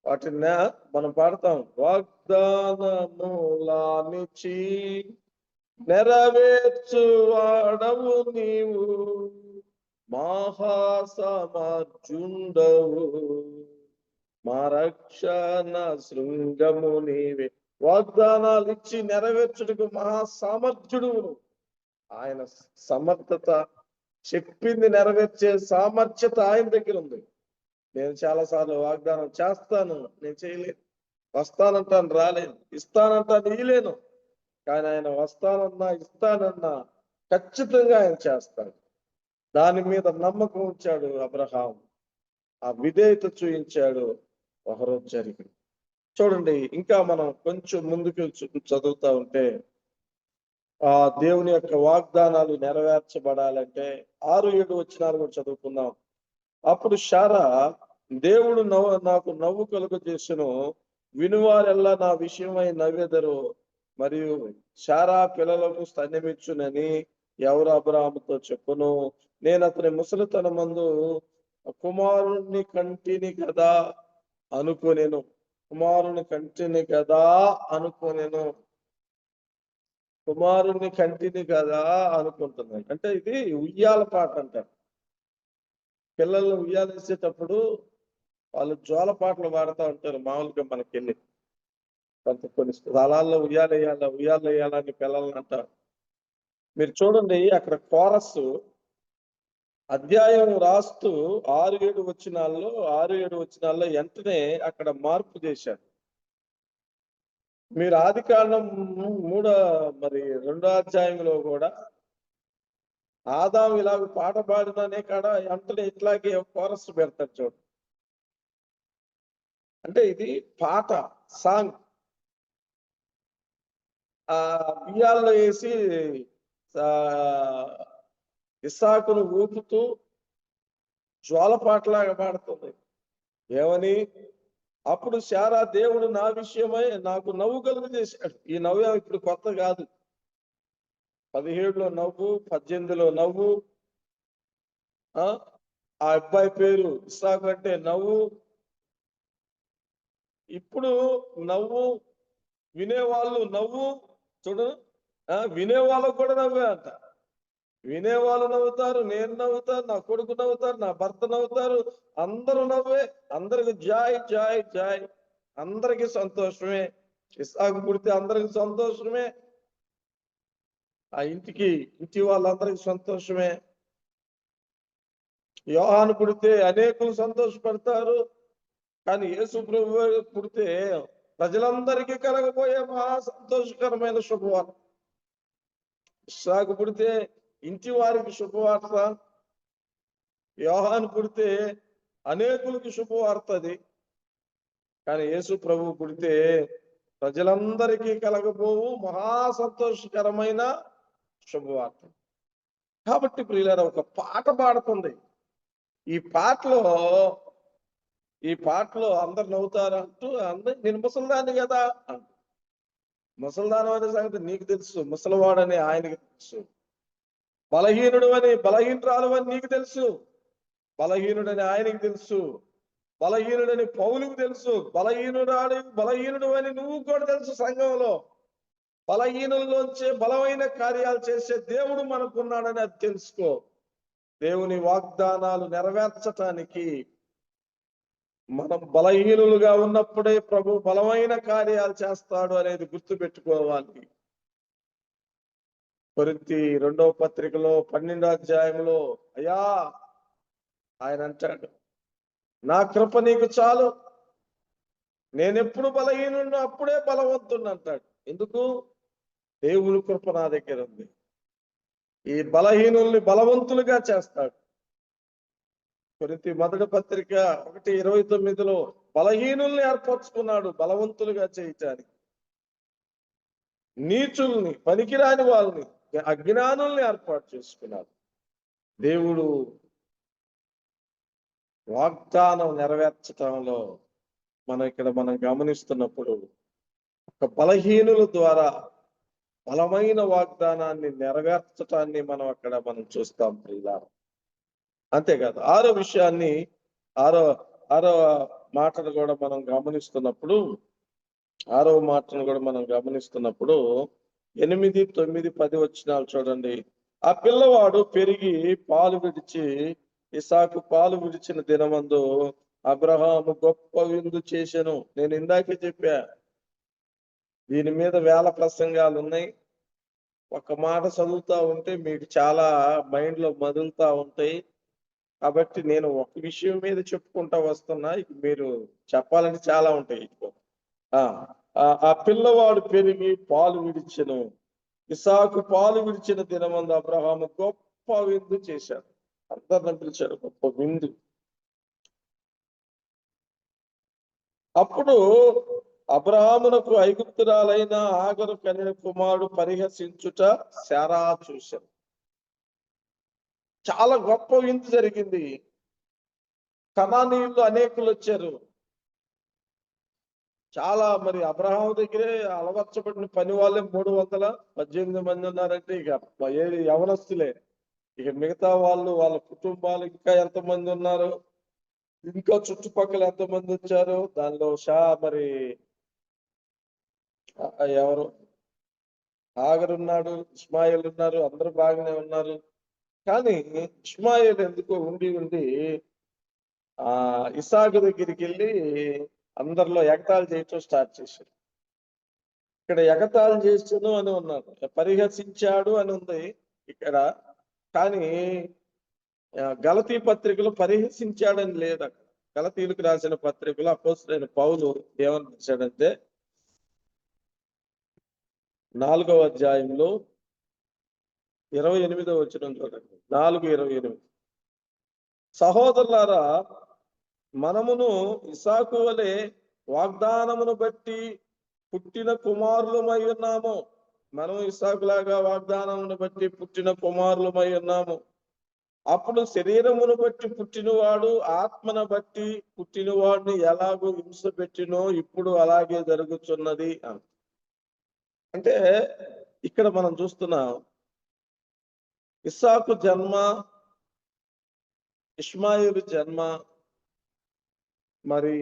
S5: వాటిని మనం పాడతాం, వాగ్దానములానిచి నెరవేర్చువాడవు నీవు, మహాసమర్జుండవు, మా రక్షణ శృంగము నీవే. వాగ్దానాలు ఇచ్చి నెరవేర్చుటకు మహాసామర్థ్యుడు. ఆయన సమర్థత, చెప్పింది నెరవేర్చే సామర్థ్యత ఆయన దగ్గర ఉంది. నేను చాలాసార్లు వాగ్దానం చేస్తాను, నేను చేయలేను. వస్తానంటాను, రాలేను. ఇస్తానంటాను, ఇయ్యలేను. కానీ ఆయన వస్తానన్నా, ఇస్తానన్నా ఖచ్చితంగా ఆయన చేస్తాడు. దాని మీద నమ్మకం ఉంచాడు అబ్రహాం. ఆ విధేయత చూయించాడు. ఒకరోజు జరిగింది. చూడండి, ఇంకా మనం కొంచెం ముందుకు చదువుతా ఉంటే, ఆ దేవుని యొక్క వాగ్దానాలు నెరవేర్చబడాలంటే 6-7 వచనాలు కూడా చదువుకుందాం. అప్పుడు శారా, దేవుడు నాకు నవ్వు కలుగజేసెను, వినువారెల్లా నా విషయమై నవ్వెదరు, మరియు శారా పిల్లలకు స్తన్యమిచ్చునని ఎవరు అబ్రహాముతో చెప్పును. నేను అతని ముసలితనమందు కుమారుణ్ణి కంటిని కదా అనుకొనెను. కుమారుని కంటిని కదా అనుకొనెను. కుమారుణ్ణి కంటిని కదా అనుకుంటున్నాను. అంటే ఇది ఉయ్యాల పాట అంటారు. పిల్లల్ని ఉయ్యాలేసేటప్పుడు వాళ్ళు జోల పాటలు పాడుతూ ఉంటారు. మామూలుగా మనకెళ్ళి కొన్ని స్థలాల్లో ఉయ్యాలేయాలని పిల్లల్ని అంటారు. మీరు చూడండి, అక్కడ కోరస్ అధ్యాయం రాస్తూ 6-7 వచనాల్లో వెంటనే అక్కడ మార్పు చేశారు. మీరు ఆదికాండం 2వ అధ్యాయంలో కూడా ఆదాము ఇలాగ పాట పాడిననే కాడ వెంటనే ఇట్లాగే కోరస్ పెడతాడు. చూడండి, అంటే ఇది పాట, సాంగ్. బియ్యాల్లో వేసి ఇస్సాకును ఊపుతూ జ్వాలపాటలాగా పాడుతుంది. ఏమని? అప్పుడు శారా, దేవుడు నా విషయమై నాకు నవ్వు కలుగజేశాడు. ఈ నవ్వు ఇప్పుడు కొత్త కాదు. 17లో నవ్వు, 18లో నవ్వు. ఆ అబ్బాయి పేరు ఇస్సాకు అంటే నవ్వు. ఇప్పుడు నవ్వు, వినేవాళ్ళు నవ్వు. చూడు, వినేవాళ్ళకు కూడా నవ్వే అంట. వినేవాళ్ళు నవ్వుతారు, నేను నవ్వుతాను, నా కొడుకు నవ్వుతారు, నా భర్త నవ్వుతారు, అందరూ నవ్వే, అందరికి జాయ్ జాయ్ జాయ్, అందరికి సంతోషమే. ఇస్సాకు పుడితే అందరికి సంతోషమే, ఆ ఇంటి వాళ్ళందరికి సంతోషమే. యోహాను పుడితే అనేకులు సంతోషపడతారు, కానీ యేసు ప్రభు పుడితే ప్రజలందరికీ కలగబోయే మహా సంతోషకరమైన శుభవార్త. ఇస్సాకు పుడితే ఇంటి వారికి శుభవార్త, యోహాను పుడితే అనేకులకి శుభవార్త అది. కానీ యేసు ప్రభు పుడితే ప్రజలందరికీ కలగబోవు మహా సంతోషకరమైన శుభవార్త. కాబట్టి ప్రియులారా, ఒక పాట పాడుతుంది. ఈ పాటలో అందరు నవ్వుతారంటూ నేను ముసల్దాన్ని కదా అంట. ముసల్దానం అనే సంగతి నీకు తెలుసు, ముసలివాడని ఆయనకి తెలుసు. బలహీనుడు అని బలహీనరాలు అని నీకు తెలుసు, బలహీనుడని ఆయనకి తెలుసు. బలహీనుడని పౌలుకు తెలుసు, బలహీనుడు అని నువ్వు కూడా తెలుసు. సంఘంలో బలహీనుల్లోంచే బలమైన కార్యాలు చేసే దేవుడు మనకున్నాడని అది తెలుసుకో. దేవుని వాగ్దానాలు నెరవేర్చటానికి మనం బలహీనులుగా ఉన్నప్పుడే ప్రభు బలమైన కార్యాలు చేస్తాడు అనేది గుర్తుపెట్టుకోవాలి. కొరింథీ 2వ పత్రికలో 12వ అధ్యాయంలో అయ్యా ఆయన అంటాడు, నా కృప నీకు చాలు, నేనెప్పుడు బలహీనుడు అప్పుడే బలవంతుడు అంటాడు. ఎందుకు? దేవుని కృప నా దగ్గర ఉంది. ఈ బలహీనుల్ని బలవంతులుగా చేస్తాడు. కొరింథీ 1వ పత్రిక 1:29లో బలహీనుల్ని ఏర్పరచుకున్నాడు బలవంతులుగా చేయటానికి. నీచుల్ని, పనికిరాని వాళ్ళని, అజ్ఞానుల్ని ఏర్పాటు చేసుకున్నాడు. దేవుడు వాగ్దానం నెరవేర్చటంలో మనం గమనిస్తున్నప్పుడు ఒక బలహీనుల ద్వారా బలమైన వాగ్దానాన్ని నెరవేర్చటాన్ని మనం చూస్తాం ప్రియులారా. అంతేకాదు ఆరో మాటను కూడా మనం గమనిస్తున్నప్పుడు 8, 9, 10 వచనాలు చూడండి. ఆ పిల్లవాడు పెరిగి పాలు విడిచి, ఇస్సాకు పాలు విడిచిన దినమందు అబ్రహాము గొప్ప విందు చేసెను. నేను ఇందాకే చెప్పా, దీని మీద వేల ప్రసంగాలు ఉన్నాయి. ఒక మాట చదువుతా ఉంటే మీకు చాలా మైండ్ లో మదులుతా ఉంటాయి. కాబట్టి నేను ఒక విషయం మీద చెప్పుకుంటా వస్తున్నా, ఇక మీరు చెప్పాలని చాలా ఉంటాయి. ఆ పిల్లవాడు పెరిగి పాలు విడిచెను. ఇస్సాకు పాలు విడిచిన దినమందు అబ్రహాము గొప్ప విందు చేశాడు. అందరిని పిలిచాడు, గొప్ప విందు. అప్పుడు అబ్రహామునకు ఐగుప్తురాలైన ఆగరు కనిన కుమారుడు పరిహసించుట శారా చూశారు. చాలా గొప్ప విందు జరిగింది. కనానీయులు అనేకులు వచ్చారు. చాలా మరి అబ్రహాము దగ్గరే అలవర్చబడిన పని వాళ్ళే 318 మంది ఉన్నారంటే ఇక యవనస్తులే. ఇక మిగతా వాళ్ళ కుటుంబాలు ఇంకా ఎంతమంది ఉన్నారు, ఇంకా చుట్టుపక్కల ఎంతమంది వచ్చారు, దానిలో మరి ఎవరు ఆగరున్నాడు, ఇస్మాయిల్ ఉన్నారు, అందరూ బాగానే ఉన్నారు. కానీ ఇస్మాయిల్ ఎందుకో ఉండి ఇస్సాకు దగ్గరికి వెళ్ళి అందరిలో ఎగతాళి చేయటం స్టార్ట్ చేశాడు. ఇక్కడ ఎగతాళి చేసాను అని ఉన్నాడు, పరిహసించాడు అని ఉంది ఇక్కడ. కానీ గలతీ పత్రికలో పరిహసించాడని లేదు. అక్కడ గలతీలకు రాసిన పత్రికలో అపోస్తలుడైన పౌలు ఏమని రాశాడంటే 4వ అధ్యాయంలో 28వ వచనం చూడండి. 4:28 సహోదరులారా, మనమును ఇస్సాకు వలె వాగ్దానమును బట్టి పుట్టిన కుమారులమై ఉన్నాము. మనం ఇస్సాకులాగా వాగ్దానమును బట్టి పుట్టిన కుమారులమై ఉన్నాము. అప్పుడు శరీరమును బట్టి పుట్టినవాడు ఆత్మను బట్టి పుట్టినవాడిని ఎలాగో హింస పెట్టినో ఇప్పుడు అలాగే జరుగుతున్నది అంటే ఇక్కడ మనం చూస్తున్నాం. ఇస్సాకు జన్మ, ఇష్మాయిలు జన్మ, మరి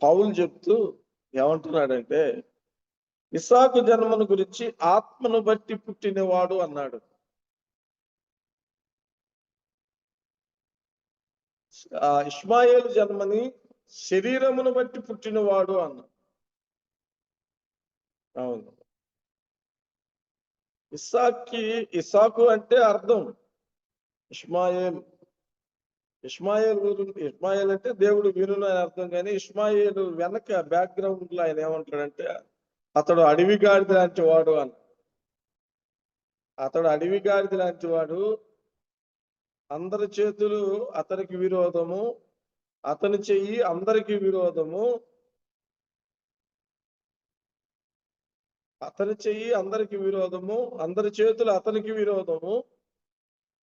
S5: పౌలు చెప్తూ ఏమంటున్నాడంటే ఇస్సాకు జన్మను గురించి ఆత్మను బట్టి పుట్టినవాడు అన్నాడు. ఇష్మాయేలు జన్మని శరీరమును బట్టి పుట్టినవాడు అన్నాడు. అవును. ఇస్సాకు అంటే అర్థం ఇష్మాయేల్. ఇష్మాయేల్ అంటే దేవుడు వీరును అని అర్థం. కానీ ఇష్మాయేలు వెనక బ్యాక్గ్రౌండ్ లో ఆయన ఏమంటాడంటే అతడు అడవి గాడిద లాంటి వాడు అని. అతడు అడవి గాడిద లాంటి వాడు, అందరి చేతులు అతనికి విరోధము, అతని చెయ్యి అందరికి విరోధము, అతని చెయ్యి అందరికి విరోధము, అందరి చేతులు అతనికి విరోధము,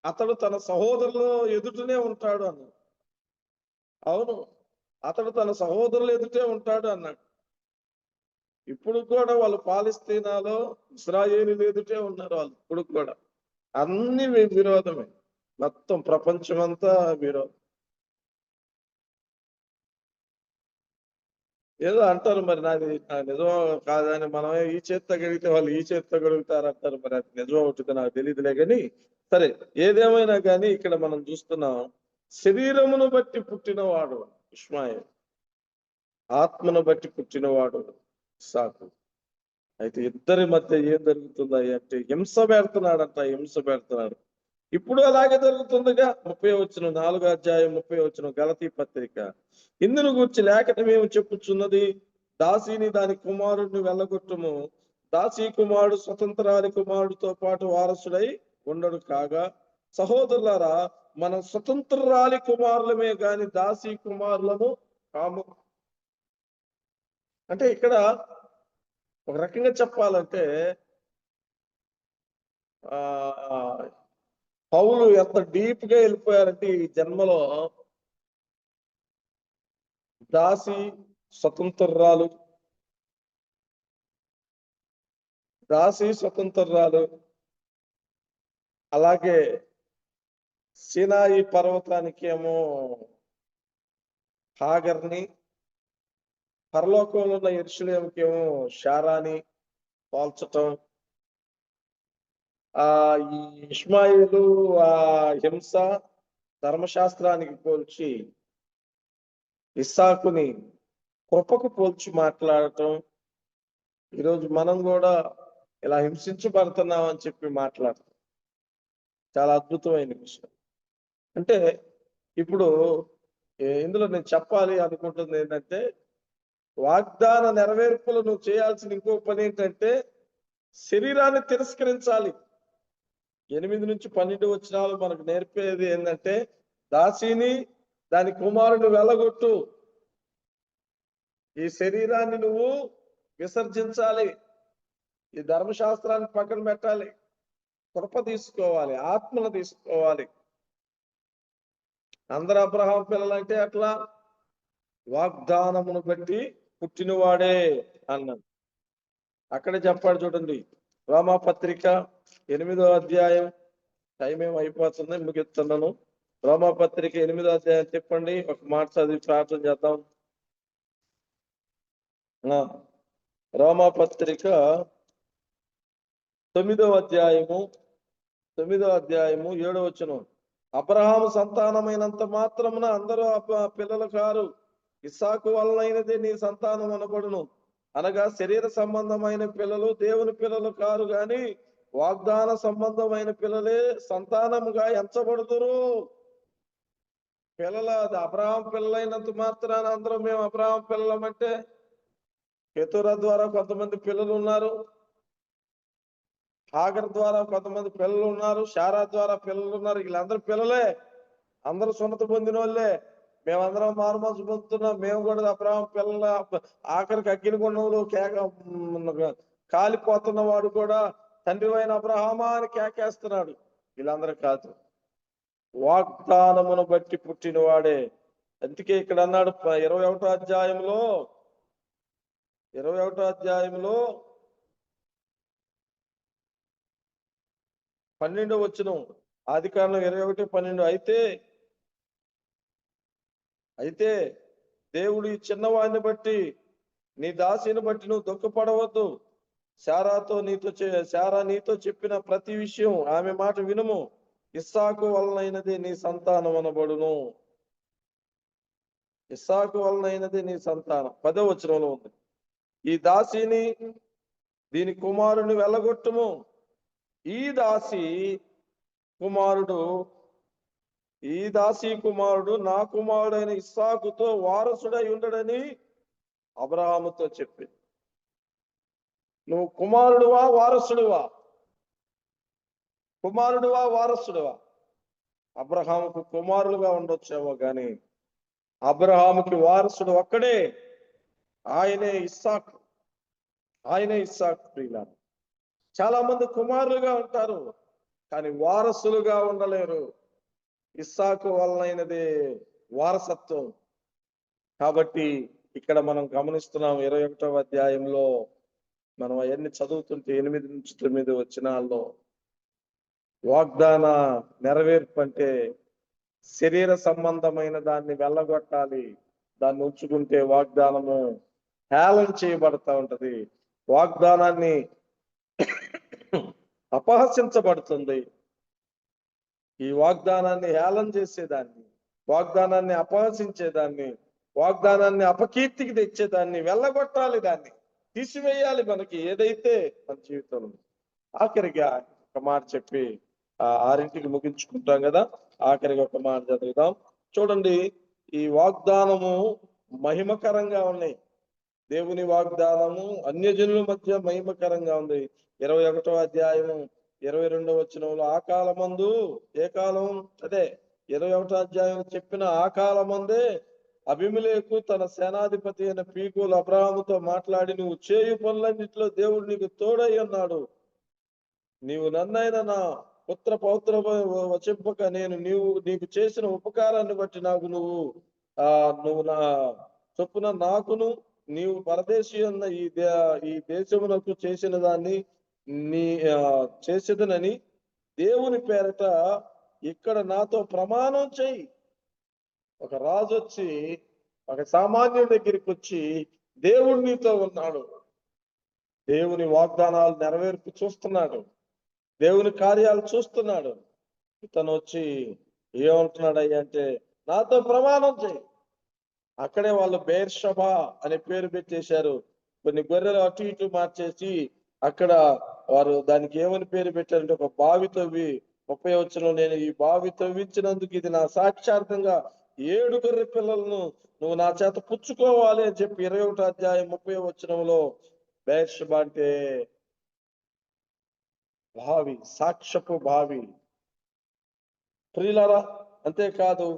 S5: అతడు తన సహోదరుల ఎదుటనే ఉంటాడు అన్నాడు. అవును, అతడు తన సహోదరుల ఎదుటే ఉంటాడు అన్నాడు. ఇప్పుడు కూడా వాళ్ళు పాలస్తీనాలో ఇశ్రాయేలీయుల ఎదుటే ఉన్నారు. వాళ్ళు ఇప్పుడు కూడా అన్ని విరోధమే, మొత్తం ప్రపంచం అంతా విరోధం. ఏదో అంటారు మరి, నాది నిజం కాదని. మనం ఈ చేత్తో గడిగితే వాళ్ళు ఈ చేత్తో గడుగుతారు అంటారు. మరి అది నిజం అవుతుంది నాకు తెలియదులే. కానీ సరే, ఏదేమైనా కానీ ఇక్కడ మనం చూస్తున్నాం, శరీరమును బట్టి పుట్టినవాడు ఇష్మాయేలు, ఆత్మను బట్టి పుట్టినవాడు ఇస్సాకు. అయితే ఇద్దరి మధ్య ఏం జరుగుతుంది అంటే హింస పెడుతున్నాడంట, హింస పెడుతున్నాడు. ఇప్పుడు అలాగే జరుగుతుందిగా. 30 4వ అధ్యాయం 30 గలతీ పత్రిక. ఇందును గూర్చి లేఖనం ఏమి చెప్పుచున్నది? దాసిని దాని కుమారుడిని వెళ్ళగొట్టుము. దాసి కుమారుడు స్వతంత్రాలి కుమారుడితో పాటు వారసుడై ఉండడు కాగా, సహోదరులారా, మన స్వతంత్రాలి కుమారులమే గాని దాసి కుమారులము కాము. అంటే ఇక్కడ ఒక రకంగా చెప్పాలంటే పౌలు ఎంత డీప్ గా వెళ్ళిపోయారంటే ఈ జన్మలో దాసి స్వతంత్రాలు అలాగే సీనాయి పర్వతానికి ఏమో హాగర్ని, పరలోకంలో ఉన్న యెరూషలేముకి ఏమో శారాని పోల్చటం, ఈ ఇష్మాయేలు ఆ హింస ధర్మశాస్త్రానికి పోల్చి ఇస్సాకుని కృపకు పోల్చి మాట్లాడటం, ఈరోజు మనం కూడా ఇలా హింసించబడుతున్నాం అని చెప్పి మాట్లాడటం చాలా అద్భుతమైన విషయం. అంటే ఇప్పుడు ఇందులో నేను చెప్పాలి అనుకుంటుంది ఏంటంటే, వాగ్దాన నెరవేర్పులు నువ్వు చేయాల్సిన ఇంకో పని ఏంటంటే శరీరాన్ని తిరస్కరించాలి. 8 నుంచి 12 వచనాలు మనకు నేర్పేది ఏంటంటే, దాసిని దాని కుమారుని వెళ్ళగొట్టు, ఈ శరీరాన్ని నువ్వు విసర్జించాలి, ఈ ధర్మశాస్త్రాన్ని పక్కన పెట్టాలి, కృప తీసుకోవాలి, ఆత్మను తీసుకోవాలి. అందరు అబ్రహాం పిల్లలంటే అట్లా వాగ్దానమును బట్టి పుట్టినవాడే అన్నాడు. అక్కడే చెప్పాడు చూడండి, రోమాపత్రిక 8వ అధ్యాయం. టైం ఏం అయిపోతుంది, ముగిస్తున్నాను. రోమాపత్రిక 8వ అధ్యాయం చెప్పండి, ఒక మాట చదివి ప్రార్థన చేద్దాం. రోమాపత్రిక 9వ అధ్యాయము 7వ వచనం. అబ్రహాము సంతానమైనంత మాత్రమున అందరూ పిల్లలు కారు, ఇస్సాకు వలనైనదే నీ సంతానం అనబడును. అనగా శరీర సంబంధమైన పిల్లలు దేవుని పిల్లలు కారు గాని వాగ్దాన సంబంధమైన పిల్లలే సంతానముగా ఎంచబడుతురు. పిల్లల అబ్రహాం పిల్లలైనంత మాత్రాన అందరూ మేము అబ్రహాం పిల్లలమంటే, కెతురా ద్వారా కొంతమంది పిల్లలు ఉన్నారు, హాగర్ ద్వారా కొంతమంది పిల్లలు ఉన్నారు, శారా ద్వారా పిల్లలు ఉన్నారు. వీళ్ళందరూ పిల్లలే, అందరూ సున్నతి పొందిన వాళ్ళే. మేమందరం మారుమనసు పొందుతున్నాం, మేము కూడా అబ్రహాం పిల్లల. ఆఖరికి అగ్నిగుండంలో కాలిపోతున్న వాడు కూడా తండ్రి అయిన అబ్రహామా అని కేకేస్తున్నాడు. వీళ్ళందరూ కాదు, వాగ్దానమును బట్టి పుట్టినవాడే. అందుకే ఇక్కడ అన్నాడు 21వ అధ్యాయంలో 12వ వచనం, ఆదికాండం 21:12. అయితే దేవుడు ఈ చిన్నవాడిని బట్టి, నీ దాసిని బట్టి నువ్వు దుఃఖపడవద్దు. శారా నీతో చెప్పిన ప్రతి విషయం ఆమె మాట వినుము. ఇస్సాకు వలనైనదే నీ సంతానం అనబడును. ఇస్సాకు వలనైనదే నీ సంతానం. 10వ వచనంలో ఉంది. ఈ దాసిని దీని కుమారుని వెళ్ళగొట్టుము. ఈ దాసి కుమారుడు నా కుమారుడైన ఇస్సాకుతో వారసుడై ఉండడని అబ్రహాముతో చెప్పింది. నువ్వు కుమారుడువా వారసుడువా? అబ్రహాముకు కుమారులుగా ఉండొచ్చేమో గాని అబ్రహాముకి వారసుడు ఒక్కడే, ఆయనే ఇస్సాకు. ప్రియులారా, చాలా మంది కుమారులుగా ఉంటారు కానీ వారసులుగా ఉండలేరు. ఇస్సాకు వలనైనదే వారసత్వం. కాబట్టి ఇక్కడ మనం గమనిస్తున్నాం 21వ అధ్యాయంలో మనం అవన్నీ చదువుతుంటే 8 నుంచి 9 వచనాల్లో వాగ్దాన నెరవేర్పు అంటే శరీర సంబంధమైన దాన్ని వెళ్ళగొట్టాలి, దాన్ని ఉంచుకుంటే వాగ్దానము హేళన చేయబడతా ఉంటది, వాగ్దానాన్ని అపహసించబడుతుంది. ఈ వాగ్దానాన్ని హేళన చేసేదాన్ని, వాగ్దానాన్ని అపహసించేదాన్ని, వాగ్దానాన్ని అపకీర్తికి తెచ్చేదాన్ని వెళ్ళగొట్టాలి, దాన్ని తీసివేయాలి. మనకి ఏదైతే మన జీవితంలో ఆఖరిగా ఒక మాట చెప్పి 6ంటికి ముగించుకుంటాం కదా, ఆఖరిగా ఒక మాట చదువుదాం. చూడండి, ఈ వాగ్దానము మహిమకరంగా ఉన్నాయి. దేవుని వాగ్దానము అన్యజనుల మధ్య మహిమకరంగా ఉంది. 21వ అధ్యాయము 22వ వచనంలో ఆ కాలమందు, ఏ కాలం అదే 21వ అధ్యాయం చెప్పిన ఆ కాలమందే అబీమెలెకు తన సేనాధిపతి అయిన పీకోలు అబ్రహాముతో మాట్లాడి, నువ్వు చేయు పనులన్నింటిలో దేవుడు నీకు తోడై ఉన్నాడు. నీవు నన్నైనా నా పుత్ర పౌత్ర వచింపక నేను నీకు చేసిన ఉపకారాన్ని బట్టి నువ్వు నా చొప్పున నాకును నీవు పరదేశీ అన్న ఈ దేశమునకు చేసిన దాన్ని చేసేదనని దేవుని పేరట ఇక్కడ నాతో ప్రమాణం చెయ్యి. ఒక రాజు వచ్చి ఒక సామాన్యుడి దగ్గరికి వచ్చి, దేవుడు నీతో ఉన్నాడు, దేవుని వాగ్దానాలు నెరవేర్పు చూస్తున్నాడు, దేవుని కార్యాలు చూస్తున్నాడు. ఇతను వచ్చి ఏమంటున్నాడు అయ్యా అంటే, నాతో ప్రమాణం చేయి. అక్కడే వాళ్ళు బెయేర్షెబా అనే పేరు పెట్టేశారు. కొన్ని గొర్రెలు అటు ఇటు మార్చేసి అక్కడ వారు దానికి ఏమని పేరు పెట్టారంటే, ఒక బావి తవ్వి 30వ వచనంలో, నేను ఈ బావి తవ్వించినందుకు ఇది నా సాక్షార్థంగా 7 గొర్రె పిల్లలను నువ్వు నా చేత పుచ్చుకోవాలి అని చెప్పి 21వ అధ్యాయం 30వ వచనంలో బెయేర్షెబా అంటే బావి, సాక్ష్యపు బావి. ప్రియులారా, అంతేకాదు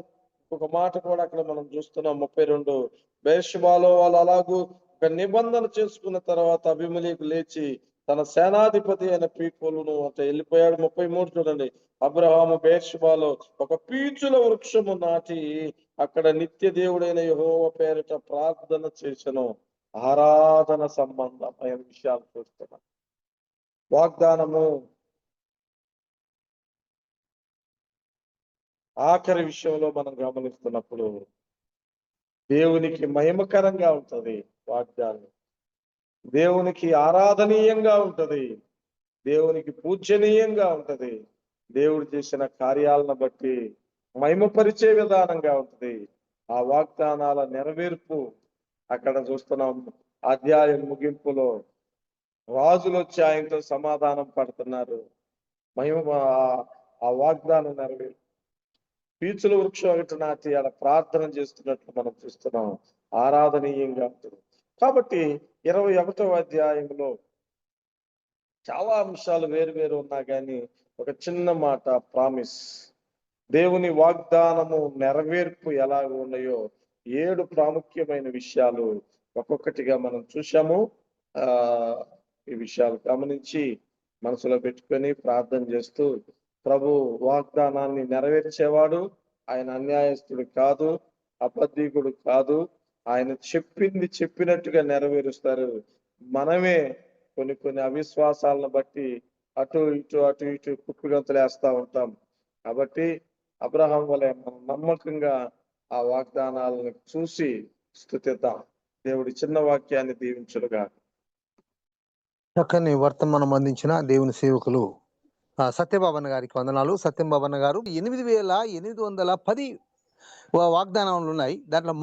S5: ఒక మాట కూడా అక్కడ మనం చూస్తున్నాం 32. బెయేర్షెబాలో వాళ్ళు అలాగూ ఒక నిబంధన చేసుకున్న తర్వాత అబీమెలెకు లేచి తన సేనాధిపతి అయిన పీకోలును అంటే వెళ్ళిపోయాడు. 33 చూడండి, అబ్రహాము బెయేర్షెబాలో ఒక పీచుల వృక్షము నాటి అక్కడ నిత్య దేవుడైన యెహోవా పేరిట ప్రార్థన చేసెను. ఆరాధన సంబంధమైన విషయాలు చూస్తున్నాం. వాగ్దానము ఆఖరి విషయంలో మనం గమనిస్తున్నప్పుడు దేవునికి మహిమకరంగా ఉంటది వాగ్దానం, దేవునికి ఆరాధనీయంగా ఉంటది, దేవునికి పూజనీయంగా ఉంటది, దేవుడు చేసిన కార్యాలను బట్టి మహిమపరిచే విధానంగా ఉంటది. ఆ వాగ్దానాల నెరవేర్పు అక్కడ చూస్తున్నాం. అధ్యాయం ముగింపులో రాజులు వచ్చి ఆయనతో సమాధానం పడుతున్నారు. ఆ వాగ్దానం నెరవేర్పు పీచుల వృక్షం ఒకటి నాటి ఆడ ప్రార్థన చేస్తున్నట్లు మనం చూస్తున్నాం. ఆరాధనీయంగా ఉంటుంది. కాబట్టి 21వ అధ్యాయంలో చాలా అంశాలు వేరు ఉన్నా కానీ ఒక చిన్న మాట, ప్రామిస్, దేవుని వాగ్దానము నెరవేర్పు ఎలాగ ఉన్నాయో 7 ప్రాముఖ్యమైన విషయాలు ఒక్కొక్కటిగా మనం చూసాము. ఈ విషయాలు గమనించి మనసులో పెట్టుకొని ప్రార్థన చేస్తూ, ప్రభు వాగ్దానాన్ని నెరవేర్చేవాడు, ఆయన అన్యాయస్తుడు కాదు, అబద్ధీకుడు కాదు, ఆయన చెప్పింది చెప్పినట్టుగా నెరవేరుస్తారు. మనమే కొన్ని అవిశ్వాసాలను బట్టి అటు ఇటు కుప్పిగంతులేస్తా ఉంటాం. కాబట్టి అబ్రహాం వలె మనం నమ్మకంగా ఆ వాగ్దానాలను చూసి స్తుతిద్దాం. దేవుడి చిన్న వాక్యాన్ని దీవించుడుగా.
S1: చక్కని వర్తమానం అందించిన దేవుని సేవకులు సత్యబాబన్న గారికి వందనాలు. సత్యంబాబన్న గారు 8,810 వాగ్దానాలు ఉన్నాయి. దాంట్లో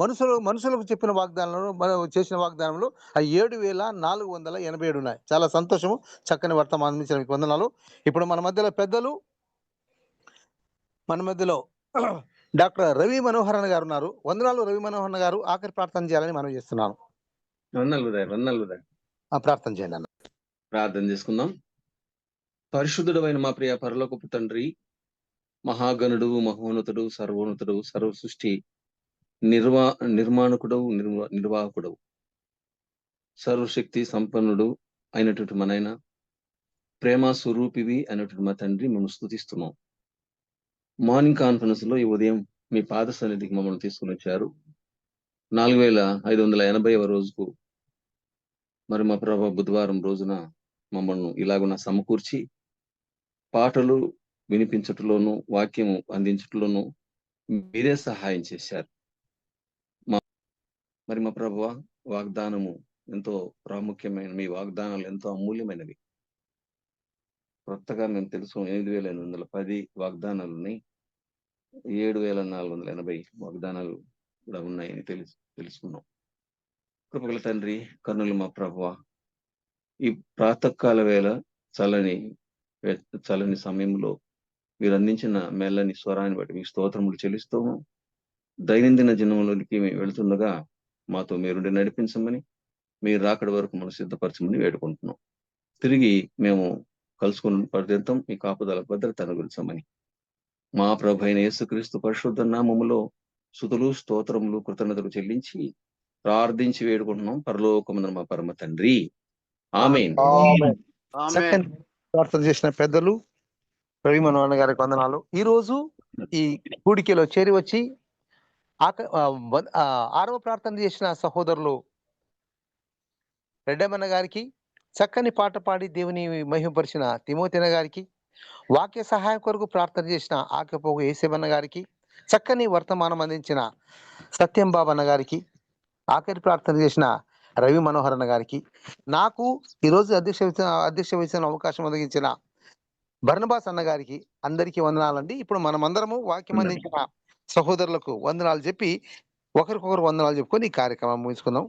S1: మనుషులకు చెప్పిన వాగ్దానాలు చేసిన వాగ్దానంలో 7,487 ఉన్నాయి. చాలా సంతోషము. చక్కని వర్తమానం అందించిన మీకు వందనాలు. ఇప్పుడు మన మధ్యలో పెద్దలు, మన మధ్యలో డాక్టర్ రవి మనోహరన్ గారు ఉన్నారు. వందనాలు రవి మనోహరన్ గారు. ఆఖరి ప్రార్థన చేయాలని మనం చేస్తున్నాను.
S6: వందనాలు
S1: ప్రార్థన చేయండి అన్న.
S6: ప్రార్థన చేసుకుందాం. పరిశుద్ధుడైన మా ప్రియ పరలోకపు తండ్రి, మహాగణుడు, మహోన్నతుడు, సర్వోన్నతుడు, సర్వ సృష్టి నిర్మాణకుడు, నిర్వాహకుడు, సర్వశక్తి సంపన్నుడు అయినటువంటి మనైనా ప్రేమ స్వరూపివి అయినటువంటి మా తండ్రి మేము స్తుతిస్తున్నాం. మార్నింగ్ కాన్ఫరెన్స్ లో ఈ ఉదయం మీ పాద సన్నిధికి మమ్మల్ని తీసుకుని వచ్చారు. 4,580వ రోజుకు మరి మా ప్రభా బుధవారం రోజున మమ్మల్ని ఇలాగున సమకూర్చి పాటలు వినిపించటంలోను, వాక్యము అందించటంలోను మీరే సహాయం చేశారు. మరి మా ప్రభువా, వాగ్దానము ఎంతో ప్రాముఖ్యమైన, మీ వాగ్దానాలు ఎంతో అమూల్యమైనవి. కొత్తగా మేము తెలుసు 8,810 వాగ్దానాలని 7,480 వాగ్దానాలు కూడా ఉన్నాయని తెలుసుకున్నాం. కృపగల తండ్రి, కర్ణులు మా ప్రభువా, ఈ ప్రాతకాల వేళ చల్లని సమయంలో మీరు అందించిన మెల్లని స్వరాన్ని బట్టి మీకు స్తోత్రములు చెల్లిస్తాము. దైనందిన జనంలోనికి మేము వెళుతుండగా మాతో మీరుండి నడిపించమని, మీరు రాకడ వరకు మనం సిద్ధపరచమని వేడుకుంటున్నాం. తిరిగి మేము కలుసుకున్న పర్యంతం మీ కాపుదల భద్రత అనుగురించమని మా ప్రభు అయిన యేసుక్రీస్తు పరిశుద్ధ నామములో స్తుతులు, స్తోత్రములు, కృతజ్ఞతలు చెల్లించి ప్రార్థించి వేడుకుంటున్నాం. పరలోకమందున మా పరమ తండ్రి, ఆమేన్.
S1: ప్రార్థన చేసిన పెద్దలు రవి మనోహర్ గారికి వందనాలు. ఈ రోజు ఈ కూడికలో చేరి వచ్చి 6వ ప్రార్థన చేసిన సహోదరులు రెడ్డమ్మన్న గారికి, చక్కని పాట పాడి దేవుని మహిమపరిచిన తిమోతిన గారికి, వాక్య సహాయం కొరకు ప్రార్థన చేసిన ఆకపోగు ఏసేబన్న గారికి, చక్కని వర్తమానం అందించిన సత్యం బాబన్న గారికి, ఆఖరి ప్రార్థన చేసిన రవి మనోహరన్న గారికి, నాకు ఈరోజు అధ్యక్ష వహించిన అవకాశం ఒదగించిన బర్నబాస్ అన్న గారికి అందరికీ వందనాలండి. ఇప్పుడు మనమందరము వాక్యం అందించిన సహోదరులకు వందనాలు చెప్పి ఒకరికొకరు వందనాలు చెప్పుకొని ఈ కార్యక్రమం ముగించుకుందాం.